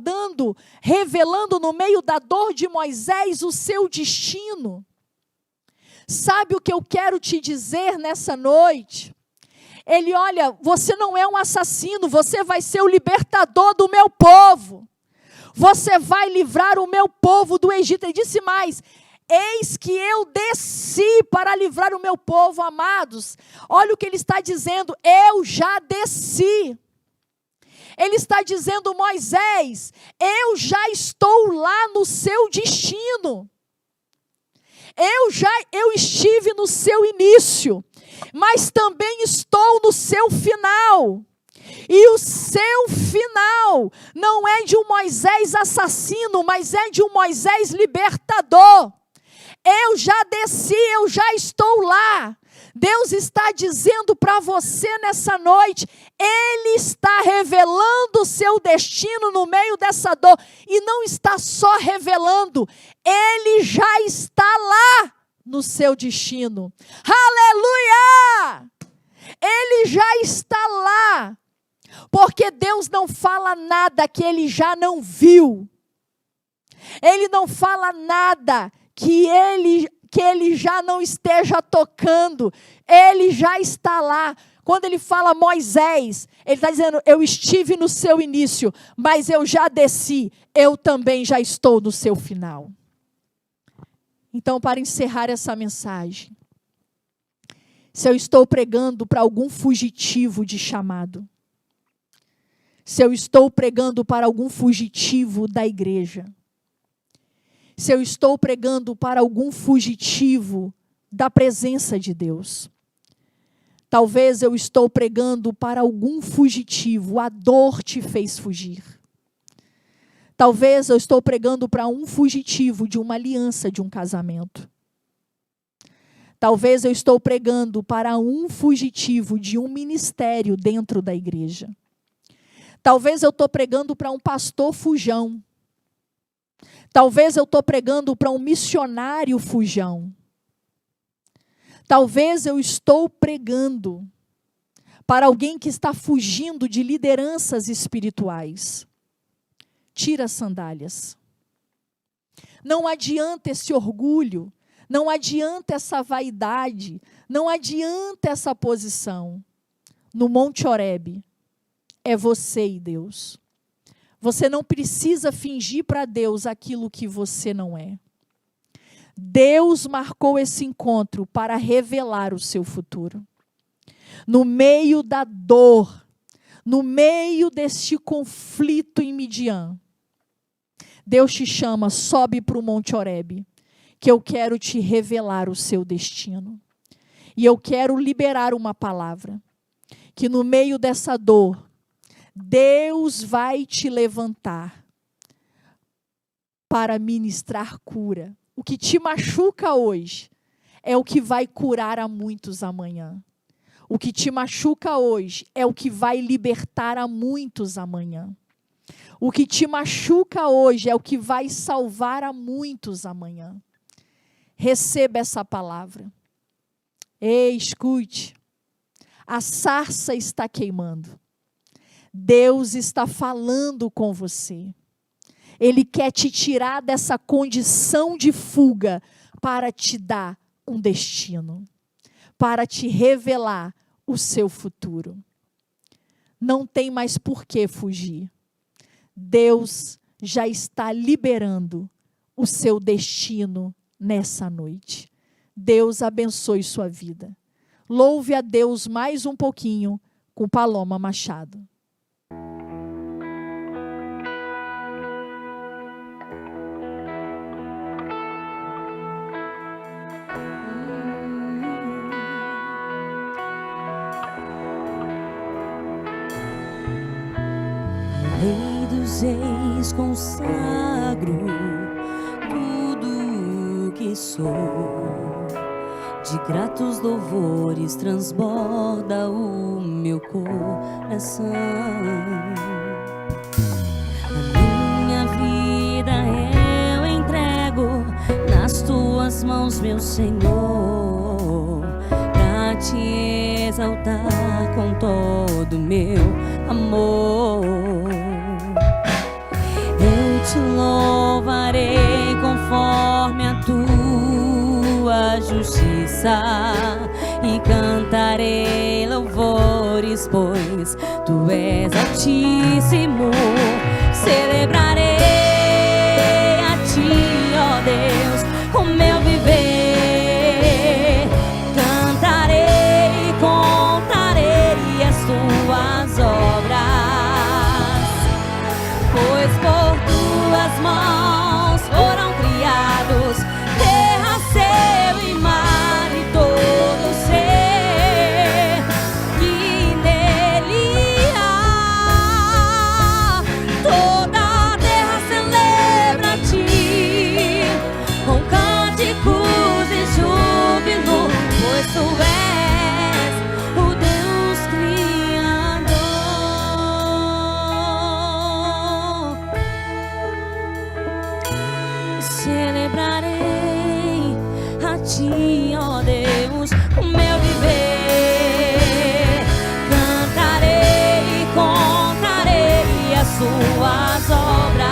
revelando no meio da dor de Moisés o seu destino. Sabe o que eu quero te dizer nessa noite? Ele: olha, você não é um assassino, você vai ser o libertador do meu povo. Você vai livrar o meu povo do Egito. Ele disse mais: eis que eu desci para livrar o meu povo, amados. Olha o que ele está dizendo: eu já desci. Ele está dizendo: Moisés, eu já estou lá no seu destino. Eu estive no seu início, mas também estou no seu final. E o seu final não é de um Moisés assassino, mas é de um Moisés libertador. Eu já desci, eu já estou lá. Deus está dizendo para você nessa noite: Ele está revelando o seu destino no meio dessa dor. E não está só revelando, Ele já está lá no seu destino. Aleluia! Ele já está lá. Porque Deus não fala nada que Ele já não viu. Ele não fala nada que ele já não esteja tocando. Ele já está lá. Quando ele fala Moisés, ele está dizendo: eu estive no seu início, mas eu já desci, eu também já estou no seu final. Então, para encerrar essa mensagem, se eu estou pregando para algum fugitivo de chamado, se eu estou pregando para algum fugitivo da igreja, se eu estou pregando para algum fugitivo da presença de Deus, talvez eu estou pregando para algum fugitivo, a dor te fez fugir. Talvez eu estou pregando para um fugitivo de uma aliança, de um casamento. Talvez eu estou pregando para um fugitivo de um ministério dentro da igreja. Talvez eu estou pregando para um pastor fujão. Talvez eu estou pregando para um missionário fujão. Talvez eu estou pregando para alguém que está fugindo de lideranças espirituais. Tira as sandálias. Não adianta esse orgulho, não adianta essa vaidade, não adianta essa posição. No Monte Horebe, é você e Deus. Você não precisa fingir para Deus aquilo que você não é. Deus marcou esse encontro para revelar o seu futuro. No meio da dor, no meio deste conflito em Midian, Deus te chama: sobe para o Monte Horebe, que eu quero te revelar o seu destino. E eu quero liberar uma palavra, que no meio dessa dor, Deus vai te levantar para ministrar cura. O que te machuca hoje é o que vai curar a muitos amanhã. O que te machuca hoje é o que vai libertar a muitos amanhã. O que te machuca hoje é o que vai salvar a muitos amanhã. Receba essa palavra. Ei, escute. A sarça está queimando. Deus está falando com você. Ele quer te tirar dessa condição de fuga para te dar um destino, para te revelar o seu futuro. Não tem mais por que fugir. Deus já está liberando o seu destino nessa noite. Deus abençoe sua vida. Louve a Deus mais um pouquinho com Paloma Machado. Rei dos reis, consagro tudo que sou, de gratos louvores transborda o meu coração. A minha vida eu entrego nas tuas mãos, meu Senhor, pra te exaltar com todo meu amor. Eu te louvarei conforme a tua justiça e cantarei louvores, pois tu és altíssimo. Celebrarei a ti, ó Deus, com meu viver. Cantarei e contarei as tuas obras, pois por tuas mãos foram criados terra, céu e mar e todo ser que nele há. Toda a terra celebra a ti com cânticos e júbilo, pois tu és o Deus Criador. Celebrarei a ti, ó Deus, o meu viver. Cantarei e contarei as suas obras,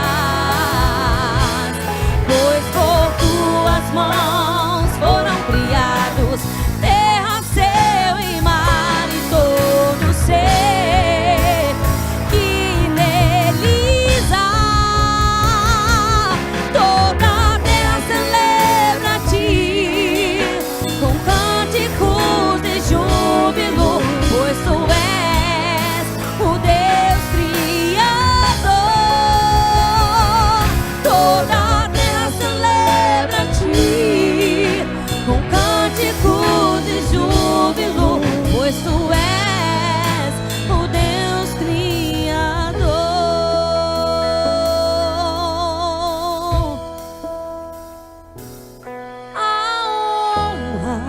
pois por tuas mãos foram criados terra, céu e mar e todo ser que neles há. Toda a terra celebra a ti com cânticos de júbilo, pois tu és o Deus Criador. Toda a terra celebra a ti com cânticos de júbilo, pois tu és o Deus Criador. A honra,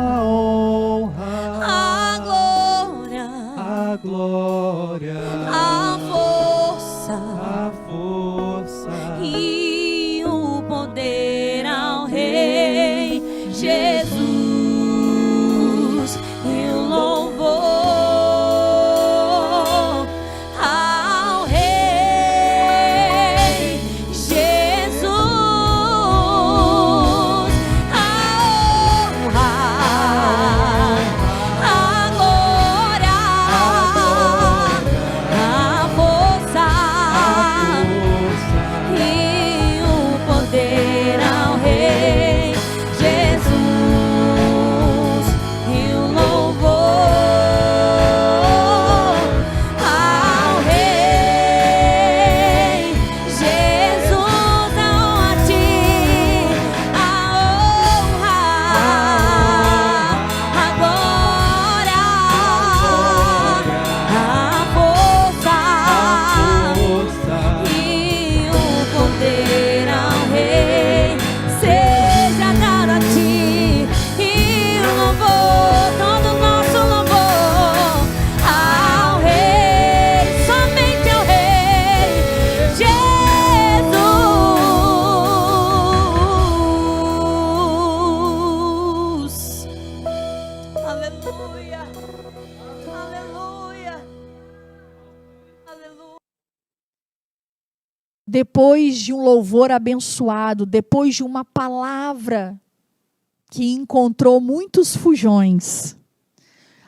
A honra, a glória, a glória, a força a força e o poder ao Rei Jesus, e o louvor ao Rei Jesus. A honra, a glória, a força e o poder ao Rei Jesus, e o louvor ao Rei Jesus. A ti a honra, a glória, a força força e o poder ao Rei. Seja dado a ti e o louvor, todo o nosso louvor ao Rei, somente ao Rei Jesus. Aleluia, aleluia, aleluia. Depois de um louvor abençoado, depois de uma palavra que encontrou muitos fujões,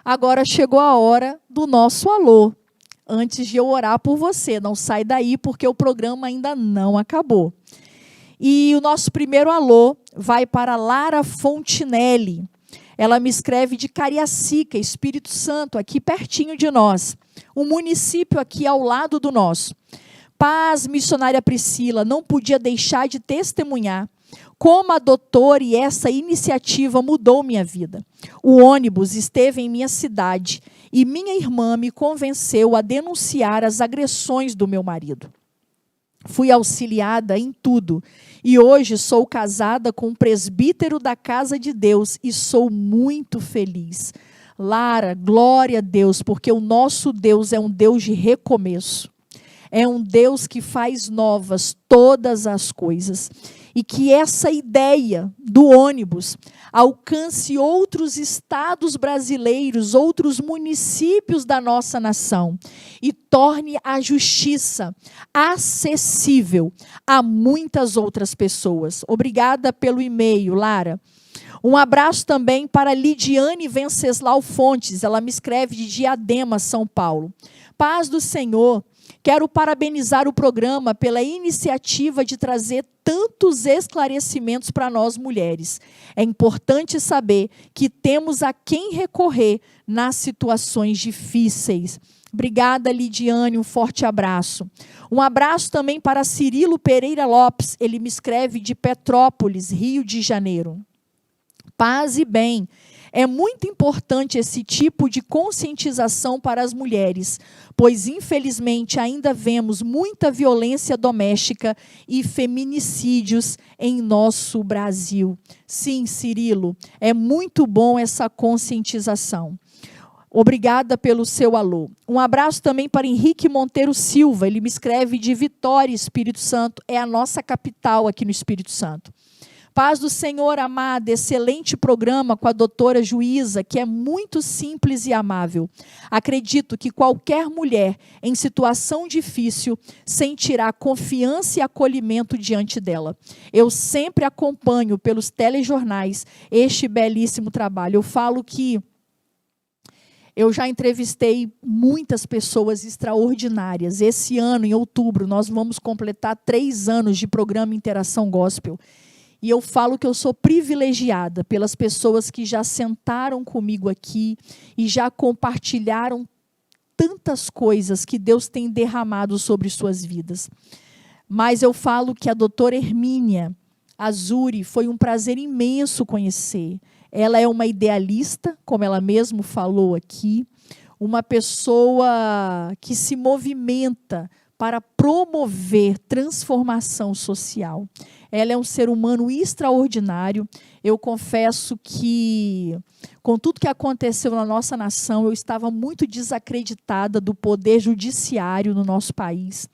agora chegou a hora do nosso alô. Antes de eu orar por você, não sai daí porque o programa ainda não acabou. E o nosso primeiro alô vai para Lara Fontinelli. Ela me escreve de Cariacica, Espírito Santo, aqui pertinho de nós. Um município aqui ao lado do nosso. Paz, missionária Priscila, não podia deixar de testemunhar como a doutora e essa iniciativa mudou minha vida. O ônibus esteve em minha cidade e minha irmã me convenceu a denunciar as agressões do meu marido. Fui auxiliada em tudo e hoje sou casada com um presbítero da Casa de Deus e sou muito feliz. Lara, glória a Deus, porque o nosso Deus é um Deus de recomeço. É um Deus que faz novas todas as coisas. E que essa ideia do ônibus alcance outros estados brasileiros, outros municípios da nossa nação e torne a justiça acessível a muitas outras pessoas. Obrigada pelo e-mail, Lara. Um abraço também para Lidiane Venceslau Fontes, ela me escreve de Diadema, São Paulo. Paz do Senhor. Quero parabenizar o programa pela iniciativa de trazer tantos esclarecimentos para nós mulheres. É importante saber que temos a quem recorrer nas situações difíceis. Obrigada, Lidiane, um forte abraço. Um abraço também para Cirilo Pereira Lopes, ele me escreve de Petrópolis, Rio de Janeiro. Paz e bem. É muito importante esse tipo de conscientização para as mulheres, pois, infelizmente, ainda vemos muita violência doméstica e feminicídios em nosso Brasil. Sim, Cirilo, é muito bom essa conscientização. Obrigada pelo seu alô. Um abraço também para Henrique Monteiro Silva, ele me escreve de Vitória, Espírito Santo, é a nossa capital aqui no Espírito Santo. Paz do Senhor, amada, excelente programa com a doutora Juíza, que é muito simples e amável. Acredito que qualquer mulher em situação difícil sentirá confiança e acolhimento diante dela. Eu sempre acompanho pelos telejornais este belíssimo trabalho. Eu falo que eu já entrevistei muitas pessoas extraordinárias. Esse ano, em outubro, nós vamos completar 3 anos de programa Interação Gospel. E eu falo que eu sou privilegiada pelas pessoas que já sentaram comigo aqui e já compartilharam tantas coisas que Deus tem derramado sobre suas vidas. Mas eu falo que a doutora Hermínia Azuri foi um prazer imenso conhecer. Ela é uma idealista, como ela mesmo falou aqui, uma pessoa que se movimenta para promover transformação social. Ela é um ser humano extraordinário. Eu confesso que, com tudo que aconteceu na nossa nação, eu estava muito desacreditada do poder judiciário no nosso país.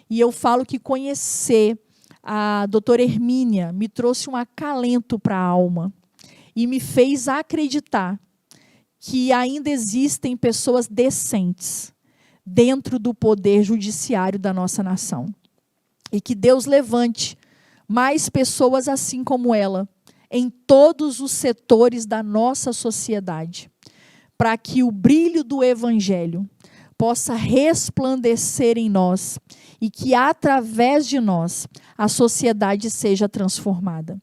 E eu falo que conhecer a doutora Hermínia me trouxe um acalento para a alma e me fez acreditar que ainda existem pessoas decentes dentro do poder judiciário da nossa nação. E que Deus levante mais pessoas assim como ela, em todos os setores da nossa sociedade, para que o brilho do Evangelho possa resplandecer em nós e que, através de nós, a sociedade seja transformada.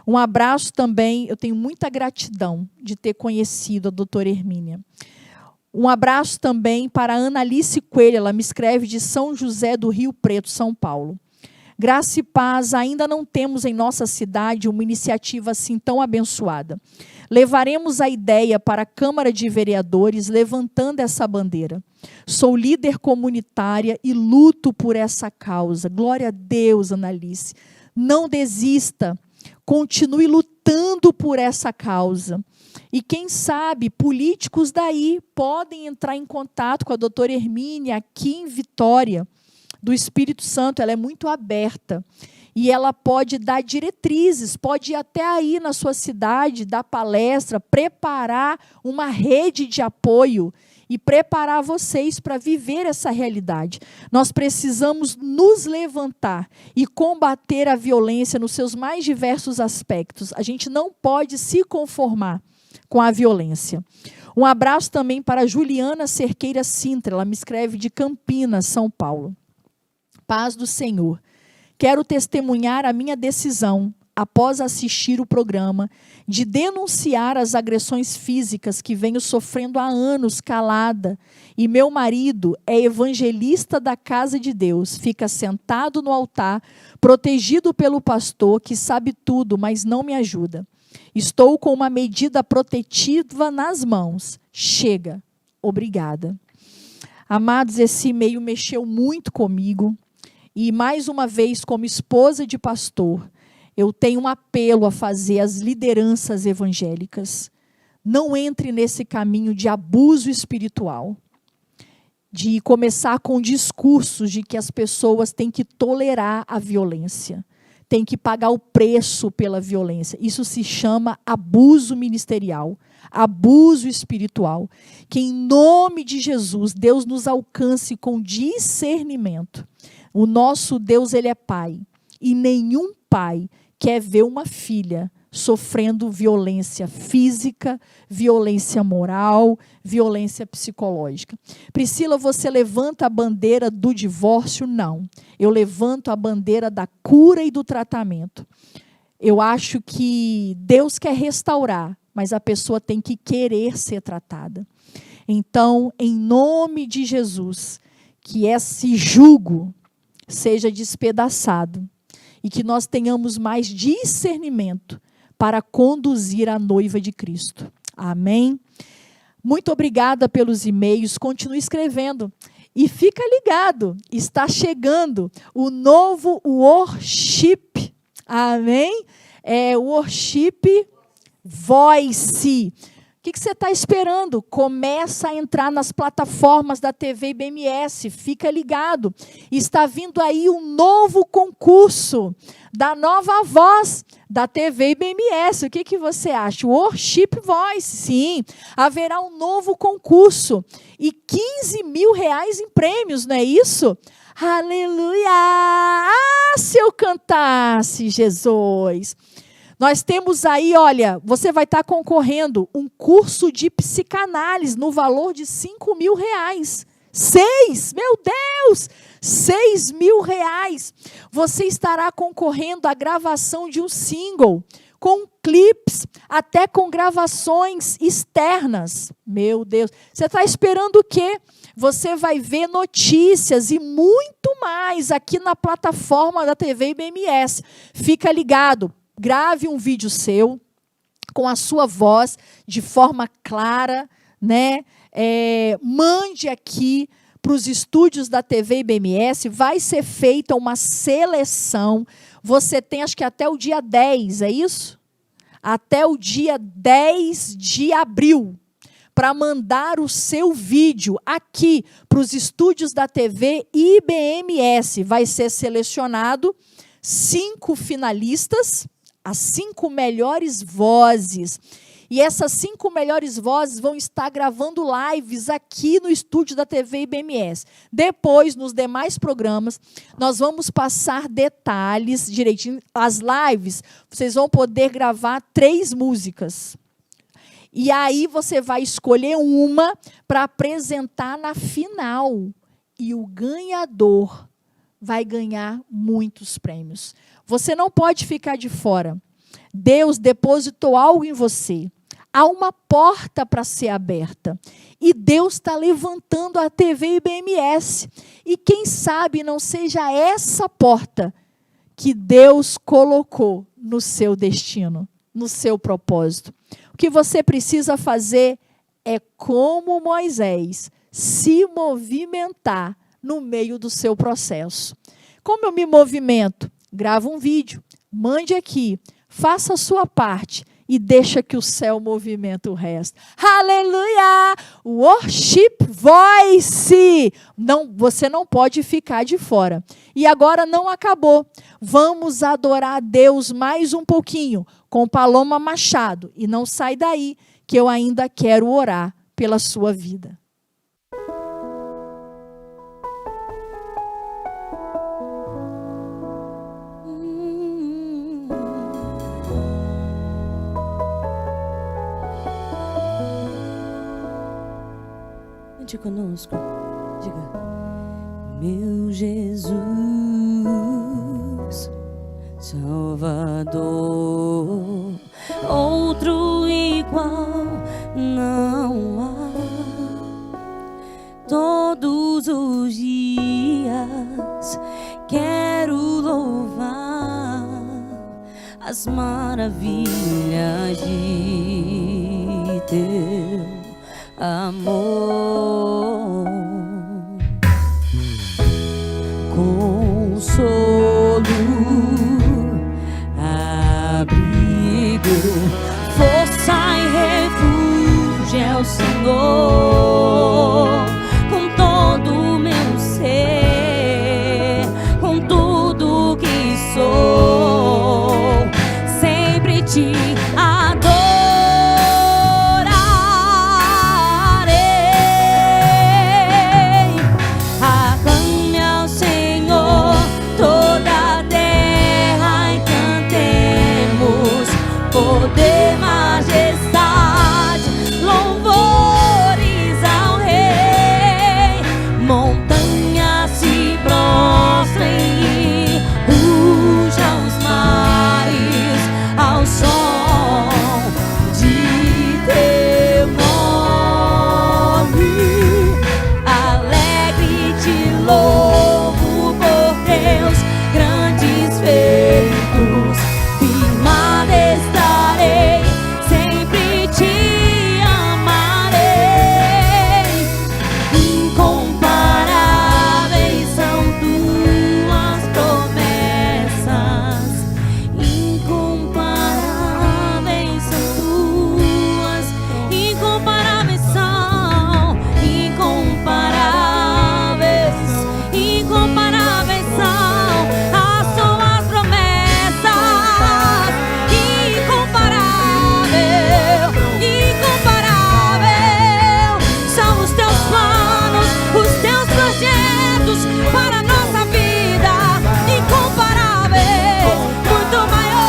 Um abraço também, eu tenho muita gratidão de ter conhecido a doutora Hermínia. Um abraço também para a Analice Coelho, ela me escreve de São José do Rio Preto, São Paulo. Graça e paz, ainda não temos em nossa cidade uma iniciativa assim tão abençoada. Levaremos a ideia para a Câmara de Vereadores, levantando essa bandeira. Sou líder comunitária e luto por essa causa. Glória a Deus, Analice. Não desista, continue lutando por essa causa. E quem sabe, políticos daí podem entrar em contato com a doutora Hermínia aqui em Vitória, do Espírito Santo. Ela é muito aberta e ela pode dar diretrizes, pode ir até aí na sua cidade, dar palestra, preparar uma rede de apoio e preparar vocês para viver essa realidade. Nós precisamos nos levantar e combater a violência nos seus mais diversos aspectos. A gente não pode se conformar com a violência. Um abraço também para a Juliana Cerqueira Sintra, ela me escreve de Campinas, São Paulo. Paz do Senhor. Quero testemunhar a minha decisão, após assistir o programa, de denunciar as agressões físicas que venho sofrendo há anos calada, e meu marido é evangelista da casa de Deus, fica sentado no altar, protegido pelo pastor, que sabe tudo, mas não me ajuda. Estou com uma medida protetiva nas mãos. Chega. Obrigada. Amados, esse e-mail mexeu muito comigo, e mais uma vez, como esposa de pastor, eu tenho um apelo a fazer às lideranças evangélicas. Não entre nesse caminho de abuso espiritual, de começar com discursos de que as pessoas têm que tolerar a violência, têm que pagar o preço pela violência. Isso se chama abuso ministerial, abuso espiritual. Que em nome de Jesus, Deus nos alcance com discernimento. O nosso Deus, Ele é Pai, e nenhum pai quer ver uma filha sofrendo violência física, violência moral, violência psicológica. Priscila, você levanta a bandeira do divórcio? Não. Eu levanto a bandeira da cura e do tratamento. Eu acho que Deus quer restaurar, mas a pessoa tem que querer ser tratada. Então, em nome de Jesus, que esse jugo seja despedaçado e que nós tenhamos mais discernimento para conduzir a noiva de Cristo. Amém? Muito obrigada pelos e-mails, continue escrevendo. E fica ligado, está chegando o novo worship. Amém? Worship Voice. O que você está esperando? Começa a entrar nas plataformas da TV IBMS, fica ligado. Está vindo aí um novo concurso da nova voz da TV IBMS. O que você acha? Worship Voice, sim. Haverá um novo concurso e R$15 mil em prêmios, não é isso? Aleluia! Ah, se eu cantasse, Jesus! Nós temos aí, olha, você vai estar concorrendo um curso de psicanálise no valor de R$5 mil. Meu Deus! R$6 mil. Você estará concorrendo à gravação de um single, com clipes, até com gravações externas. Meu Deus! Você está esperando o quê? Você vai ver notícias e muito mais aqui na plataforma da TV IBMS. Fica ligado. Grave um vídeo seu, com a sua voz, de forma clara, né? Mande aqui para os estúdios da TV IBMS, vai ser feita uma seleção. Você tem, acho que até o dia 10, é isso? Até o dia 10 de abril, para mandar o seu vídeo aqui para os estúdios da TV IBMS. Vai ser selecionado 5 finalistas, as 5 melhores vozes. E essas 5 melhores vozes vão estar gravando lives aqui no estúdio da TV IBMS. Depois, nos demais programas, nós vamos passar detalhes direitinho. As lives, vocês vão poder gravar 3 músicas. E aí você vai escolher uma para apresentar na final. E o ganhador vai ganhar muitos prêmios. Você não pode ficar de fora. Deus depositou algo em você. Há uma porta para ser aberta. E Deus está levantando a TV IBMS. E quem sabe não seja essa porta que Deus colocou no seu destino, no seu propósito. O que você precisa fazer é, como Moisés, se movimentar no meio do seu processo. Como eu me movimento? Grava um vídeo, mande aqui, faça a sua parte e deixa que o céu movimenta o resto. Aleluia! Worship Voice! Você não pode ficar de fora. E agora não acabou. Vamos adorar a Deus mais um pouquinho com Paloma Machado. E não sai daí, que eu ainda quero orar pela sua vida. Conosco, diga: meu Jesus, Salvador, outro igual não há. Todos os dias quero louvar as maravilhas de teu amor. Consolo, abrigo, força e refúgio é o Senhor. Com todo o meu ser, com tudo que sou, sempre te adorarei. Aclame ao Senhor toda a terra e cantemos poder, majestade, louvores ao Rei. Montanhas se prostrem e rujam os mares ao som de teu nome. Alegre te louvo por teus grandes feitos. Firmada estarei, sempre te amarei. Incomparáveis são tuas promessas. Incomparáveis são tuas. Incomparáveis são. Incomparáveis. Incomparáveis são as tuas promessas. Incomparável. Incomparável são os teus planos, os teus projetos para a nossa vida. Incomparáveis, muito maiores.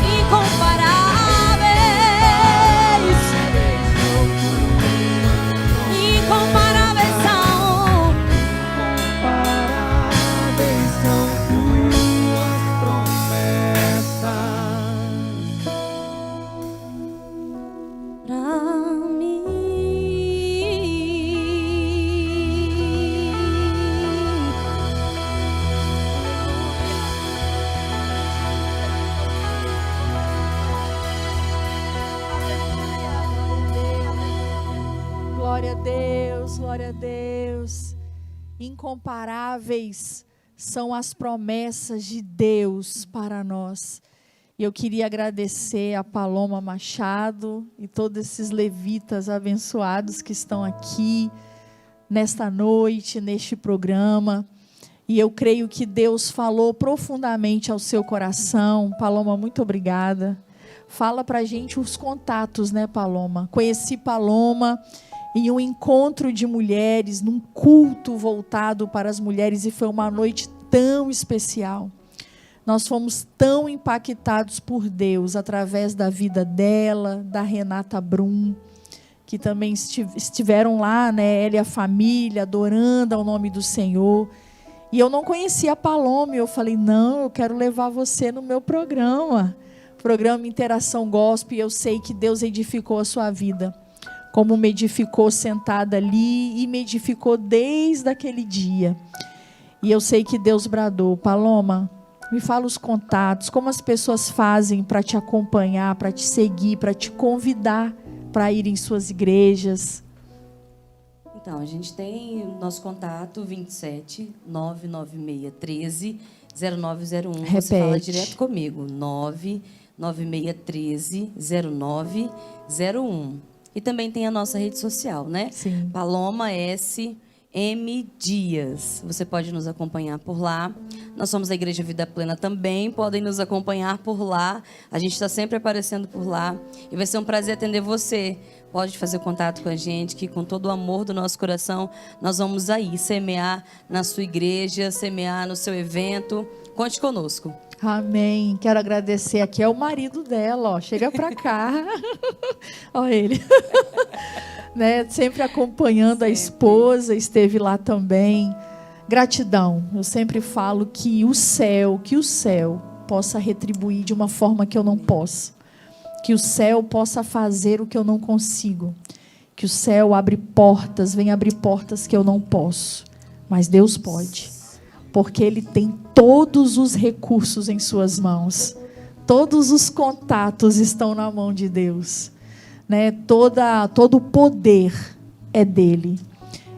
Incomparáveis. Incomparáveis são. Comparáveis são tuas promessas. Pra mim. Glória a Deus, glória a Deus. Incomparáveis são as promessas de Deus para nós. E eu queria agradecer a Paloma Machado e todos esses levitas abençoados que estão aqui nesta noite, neste programa. E eu creio que Deus falou profundamente ao seu coração. Paloma, muito obrigada. Fala pra gente os contatos, né, Paloma? Conheci Paloma em um encontro de mulheres, num culto voltado para as mulheres, e foi uma noite tão especial. Nós fomos tão impactados por Deus através da vida dela, da Renata Brum, que também estiveram lá, né, ela e a família, adorando ao nome do Senhor. E eu não conhecia a Paloma, e eu falei, não, eu quero levar você no meu programa Interação Gospel, e eu sei que Deus edificou a sua vida, como me edificou sentada ali, e me edificou desde aquele dia. E eu sei que Deus bradou, Paloma, me fala os contatos, como as pessoas fazem para te acompanhar, para te seguir, para te convidar para ir em suas igrejas. Então, a gente tem o nosso contato 27 996 13 0901. Repete. Você fala direto comigo, 99613 0901. E também tem a nossa rede social, né? Sim. Paloma S. M. Dias. Você pode nos acompanhar por lá. Nós somos a Igreja Vida Plena também. Podem nos acompanhar por lá. A gente está sempre aparecendo por lá. E vai ser um prazer atender você. Pode fazer contato com a gente, que com todo o amor do nosso coração, nós vamos aí semear na sua igreja, semear no seu evento. Conte conosco. Amém. Quero agradecer aqui, é o marido dela, ó. Chega para cá. Olha ele. Né? Sempre acompanhando a esposa, esteve lá também. Gratidão. Eu sempre falo que o céu possa retribuir de uma forma que eu não posso. Que o céu possa fazer o que eu não consigo. Que o céu abre portas, vem abrir portas que eu não posso. Mas Deus pode. Porque Ele tem todos os recursos em suas mãos. Todos os contatos estão na mão de Deus. Né? Todo o poder é dele.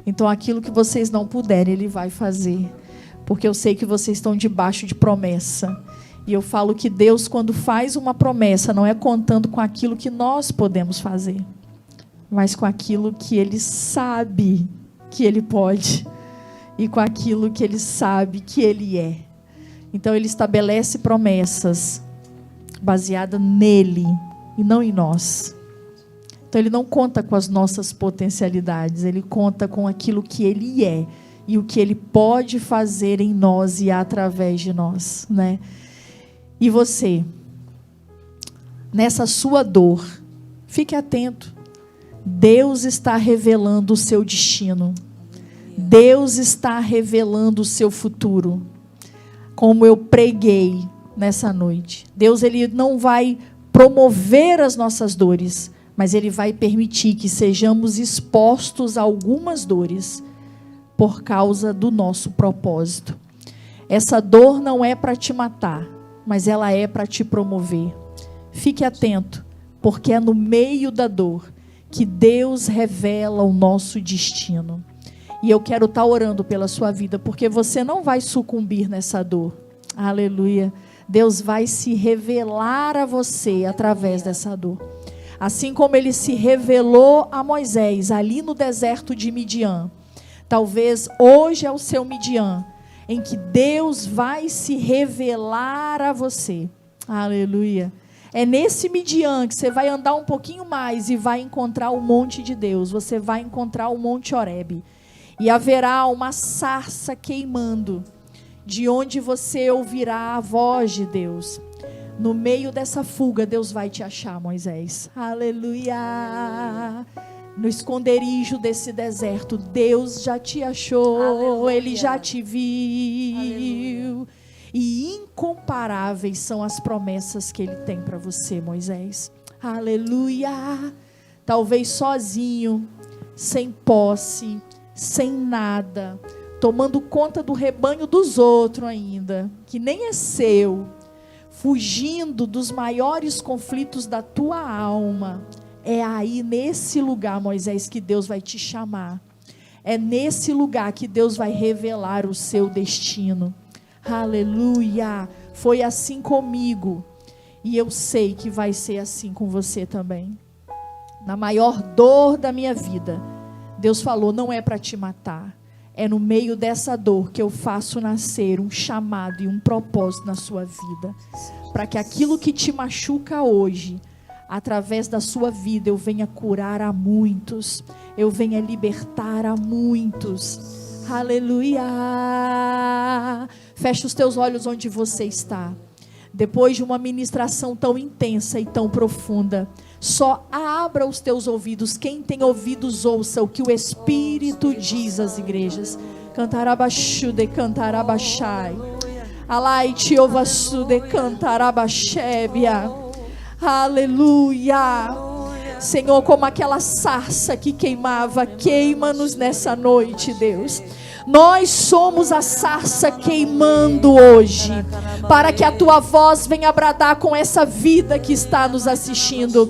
Então aquilo que vocês não puderem, Ele vai fazer. Porque eu sei que vocês estão debaixo de promessa. E eu falo que Deus, quando faz uma promessa, não é contando com aquilo que nós podemos fazer, mas com aquilo que Ele sabe que Ele pode. E com aquilo que Ele sabe que Ele é. Então Ele estabelece promessas baseadas nele e não em nós. Então Ele não conta com as nossas potencialidades, Ele conta com aquilo que Ele é e o que Ele pode fazer em nós e através de nós, né? E você, nessa sua dor, fique atento. Deus está revelando o seu destino. Deus está revelando o seu futuro. Como eu preguei nessa noite. Deus, Ele não vai promover as nossas dores, mas Ele vai permitir que sejamos expostos a algumas dores por causa do nosso propósito. Essa dor não é para te matar, mas ela é para te promover. Fique atento, porque é no meio da dor que Deus revela o nosso destino. E eu quero estar orando pela sua vida, porque você não vai sucumbir nessa dor. Aleluia. Deus vai se revelar a você através dessa dor. Assim como Ele se revelou a Moisés ali no deserto de Midian. Talvez hoje é o seu Midian, em que Deus vai se revelar a você. Aleluia. É nesse Midian que você vai andar um pouquinho mais e vai encontrar o monte de Deus. Você vai encontrar o monte Horebe. E haverá uma sarça queimando, de onde você ouvirá a voz de Deus. No meio dessa fuga, Deus vai te achar, Moisés. Aleluia. No esconderijo desse deserto, Deus já te achou. Aleluia. Ele já te viu. Aleluia. E incomparáveis são as promessas que Ele tem para você, Moisés. Aleluia. Talvez sozinho, sem posse, sem nada, tomando conta do rebanho dos outros ainda, que nem é seu, fugindo dos maiores conflitos da tua alma. É aí, nesse lugar, Moisés, que Deus vai te chamar. É nesse lugar que Deus vai revelar o seu destino. Aleluia. Foi assim comigo, e eu sei que vai ser assim com você também. Na maior dor da minha vida, Deus falou, não é para te matar. É no meio dessa dor que eu faço nascer um chamado e um propósito na sua vida. Para que aquilo que te machuca hoje, através da sua vida, eu venha curar a muitos. Eu venha libertar a muitos. Aleluia. Fecha os teus olhos onde você está. Depois de uma ministração tão intensa e tão profunda, só abra os teus ouvidos. Quem tem ouvidos, ouça o que o Espírito diz às igrejas. Cantarabashude, cantarabashai. Alaite ovassude, cantarabashébia. Aleluia. Senhor, como aquela sarça que queimava, queima-nos nessa noite, Deus. Nós somos a sarça queimando hoje, para que a tua voz venha bradar com essa vida que está nos assistindo.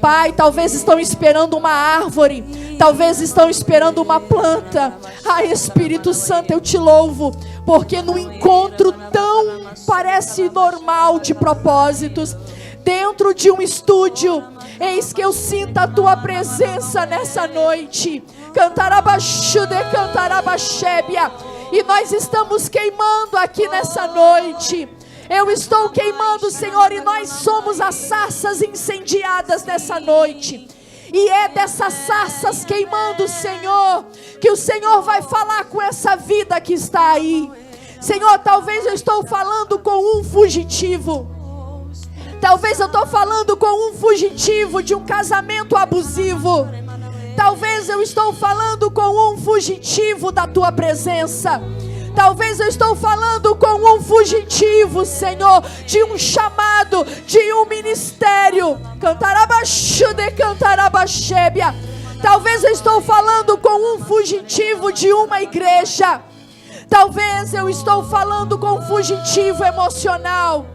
Pai, talvez estão esperando uma árvore, talvez estão esperando uma planta. Ai, Espírito Santo, eu te louvo, porque no encontro tão parece normal de propósitos, dentro de um estúdio, eis que eu sinto a tua presença nessa noite. Cantarabashude, cantarabashébia. E nós estamos queimando aqui nessa noite. Eu estou queimando, Senhor, e nós somos as sarças incendiadas nessa noite. E é dessas sarças queimando, Senhor, que o Senhor vai falar com essa vida que está aí. Senhor, talvez eu estou falando com um fugitivo. Talvez eu estou falando com um fugitivo de um casamento abusivo. Talvez eu estou falando com um fugitivo da tua presença. Talvez eu estou falando com um fugitivo, Senhor, de um chamado, de um ministério. Cantarabaxude, cantarabaxébia. Talvez eu estou falando com um fugitivo de uma igreja. Talvez eu estou falando com um fugitivo emocional.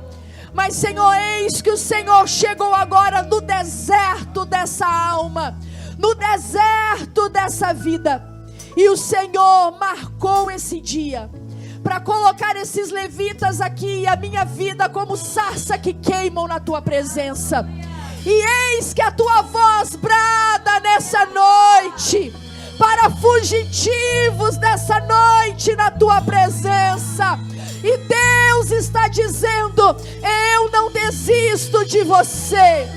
Mas, Senhor, eis que o Senhor chegou agora no deserto dessa alma, no deserto dessa vida. E o Senhor marcou esse dia para colocar esses levitas aqui e a minha vida como sarça que queimam na tua presença. E eis que a tua voz brada nessa noite para fugitivos dessa noite na tua presença. E Deus está dizendo: eu não desisto de você.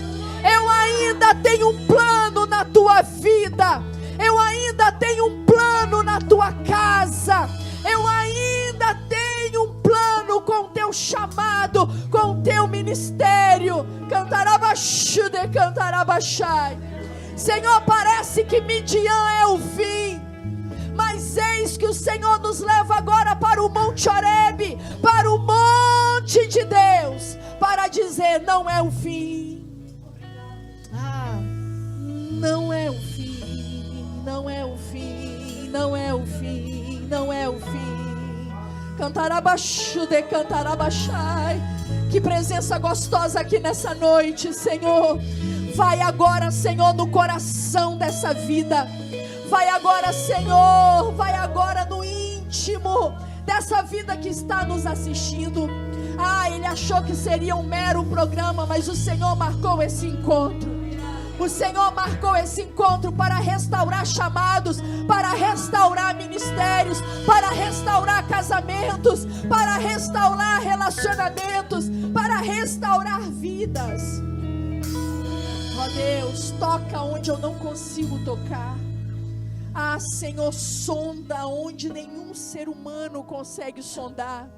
Eu ainda tenho um plano na tua vida. Eu ainda tenho um plano na tua casa. Eu ainda tenho um plano com o teu chamado, com o teu ministério. Cantarabaxude, cantarabaxai. Senhor, parece que Midian é o fim, mas eis que o Senhor nos leva agora para o Monte Horebe, para o monte de Deus, para dizer: não é o fim. Não é o fim, não é o fim, não é o fim, não é o fim. Cantarabaxude, cantarabaxai. Que presença gostosa aqui nessa noite, Senhor. Vai agora, Senhor, no coração dessa vida. Vai agora, Senhor, vai agora no íntimo dessa vida que está nos assistindo. Ele achou que seria um mero programa, mas o Senhor marcou esse encontro. O Senhor marcou esse encontro para restaurar chamados, para restaurar ministérios, para restaurar casamentos, para restaurar relacionamentos, para restaurar vidas. Ó Deus, toca onde eu não consigo tocar. Senhor, sonda onde nenhum ser humano consegue sondar.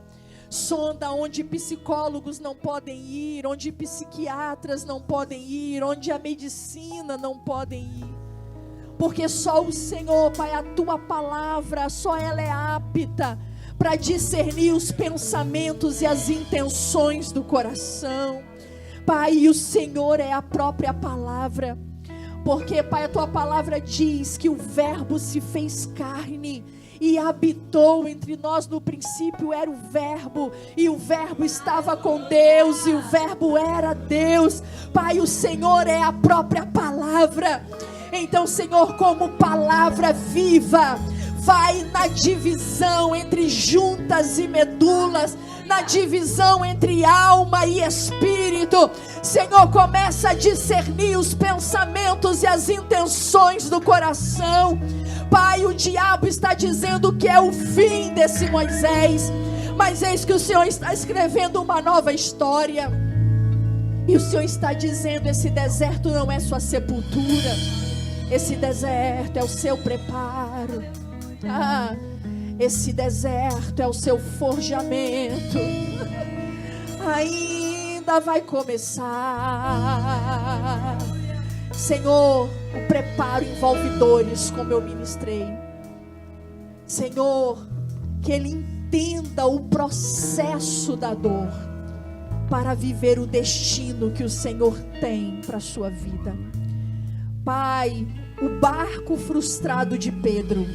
Sonda onde psicólogos não podem ir, onde psiquiatras não podem ir, onde a medicina não podem ir. Porque só o Senhor, Pai, a tua palavra, só ela é apta para discernir os pensamentos e as intenções do coração. Pai, e o Senhor é a própria palavra. Porque, Pai, a tua palavra diz que o Verbo se fez carne e habitou entre nós. No princípio era o Verbo, e o Verbo estava com Deus, e o Verbo era Deus. Pai, o Senhor é a própria palavra. Então, Senhor, como palavra viva, vai na divisão entre juntas e medulas, na divisão entre alma e espírito. Senhor, começa a discernir os pensamentos e as intenções do coração. Pai, o diabo está dizendo que é o fim desse Moisés, mas eis que o Senhor está escrevendo uma nova história. E o Senhor está dizendo: esse deserto não é sua sepultura, esse deserto é o seu preparo. Esse deserto é o seu forjamento. Ainda vai começar. Senhor, o preparo envolve dores, como eu ministrei. Senhor, que ele entenda o processo da dor para viver o destino que o Senhor tem para a sua vida. Pai, o barco frustrado de Pedro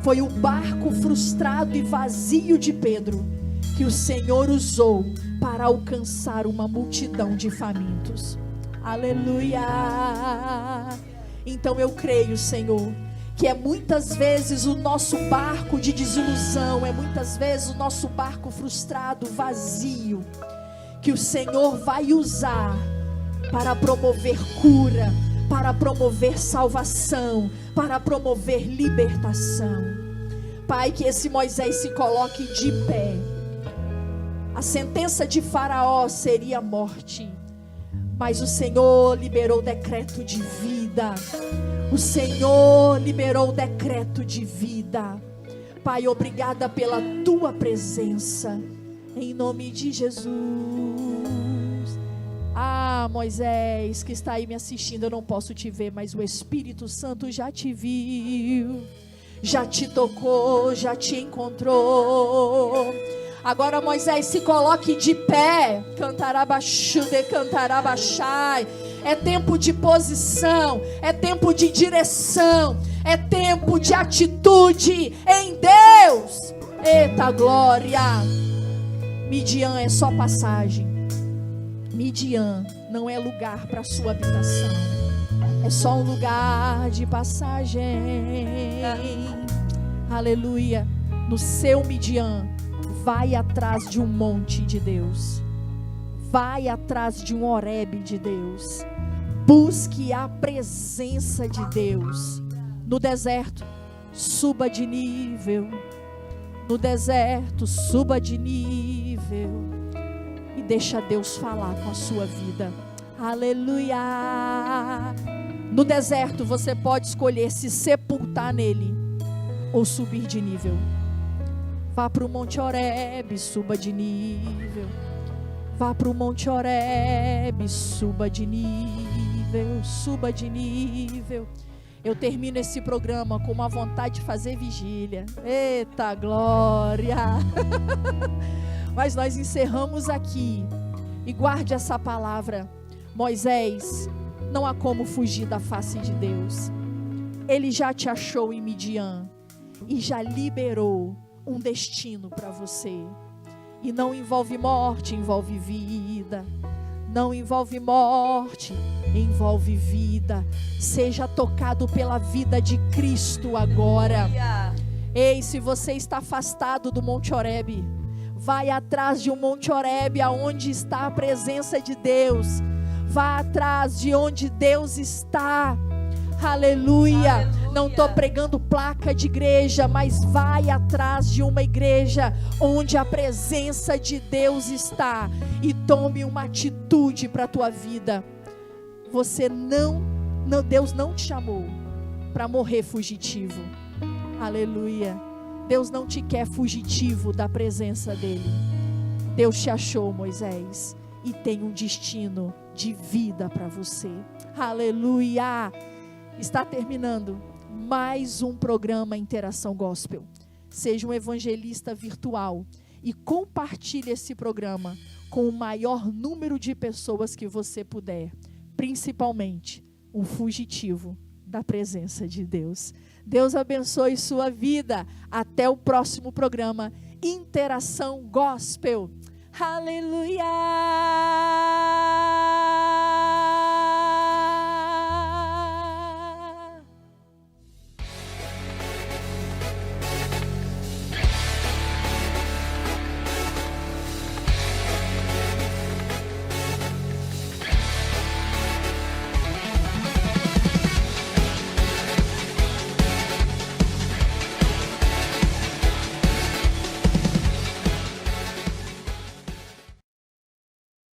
foi o barco frustrado e vazio de Pedro que o Senhor usou para alcançar uma multidão de famintos. Aleluia! Então eu creio, Senhor, que é muitas vezes o nosso barco de desilusão, é muitas vezes o nosso barco frustrado, vazio, que o Senhor vai usar para promover cura, para promover salvação, para promover libertação. Pai, que esse Moisés se coloque de pé. A sentença de Faraó seria morte, mas o Senhor liberou o decreto de vida. O Senhor liberou o decreto de vida. Pai, obrigada pela tua presença, em nome de Jesus. Moisés, que está aí me assistindo, eu não posso te ver, mas o Espírito Santo já te viu, já te tocou, já te encontrou. Agora, Moisés, se coloque de pé. Cantarabaxude, cantarabaxai. É tempo de posição, é tempo de direção, é tempo de atitude em Deus. Eita glória! Midian é só passagem. Midian não é lugar para sua habitação. É só um lugar de passagem. Aleluia. No seu Midian, vai atrás de um monte de Deus. Vai atrás de um Horebe de Deus. Busque a presença de Deus. No deserto, suba de nível. No deserto, suba de nível. E deixa Deus falar com a sua vida. Aleluia. No deserto, você pode escolher se sepultar nele ou subir de nível. Vá para o Monte Horebe, suba de nível. Vá para o Monte Horebe, suba de nível, suba de nível. Eu termino esse programa com uma vontade de fazer vigília. Eita glória! Mas nós encerramos aqui. E guarde essa palavra. Moisés, não há como fugir da face de Deus. Ele já te achou em Midian e já liberou um destino para você. E não envolve morte, envolve vida. Não envolve morte, envolve vida. Seja tocado pela vida de Cristo agora. Ei, se você está afastado do Monte Horebe, vai atrás de um Monte Horebe, aonde está a presença de Deus. Vá atrás de onde Deus está. Aleluia. Aleluia. Não estou pregando placa de igreja, mas vai atrás de uma igreja onde a presença de Deus está e tome uma atitude para a tua vida. Deus não te chamou para morrer fugitivo. Aleluia. Deus não te quer fugitivo da presença dele. Deus te achou, Moisés, e tem um destino de vida para você. Aleluia. Está terminando mais um programa Interação Gospel. Seja um evangelista virtual e compartilhe esse programa com o maior número de pessoas que você puder, principalmente um fugitivo da presença de Deus. Deus abençoe sua vida. Até o próximo programa Interação Gospel. Aleluia!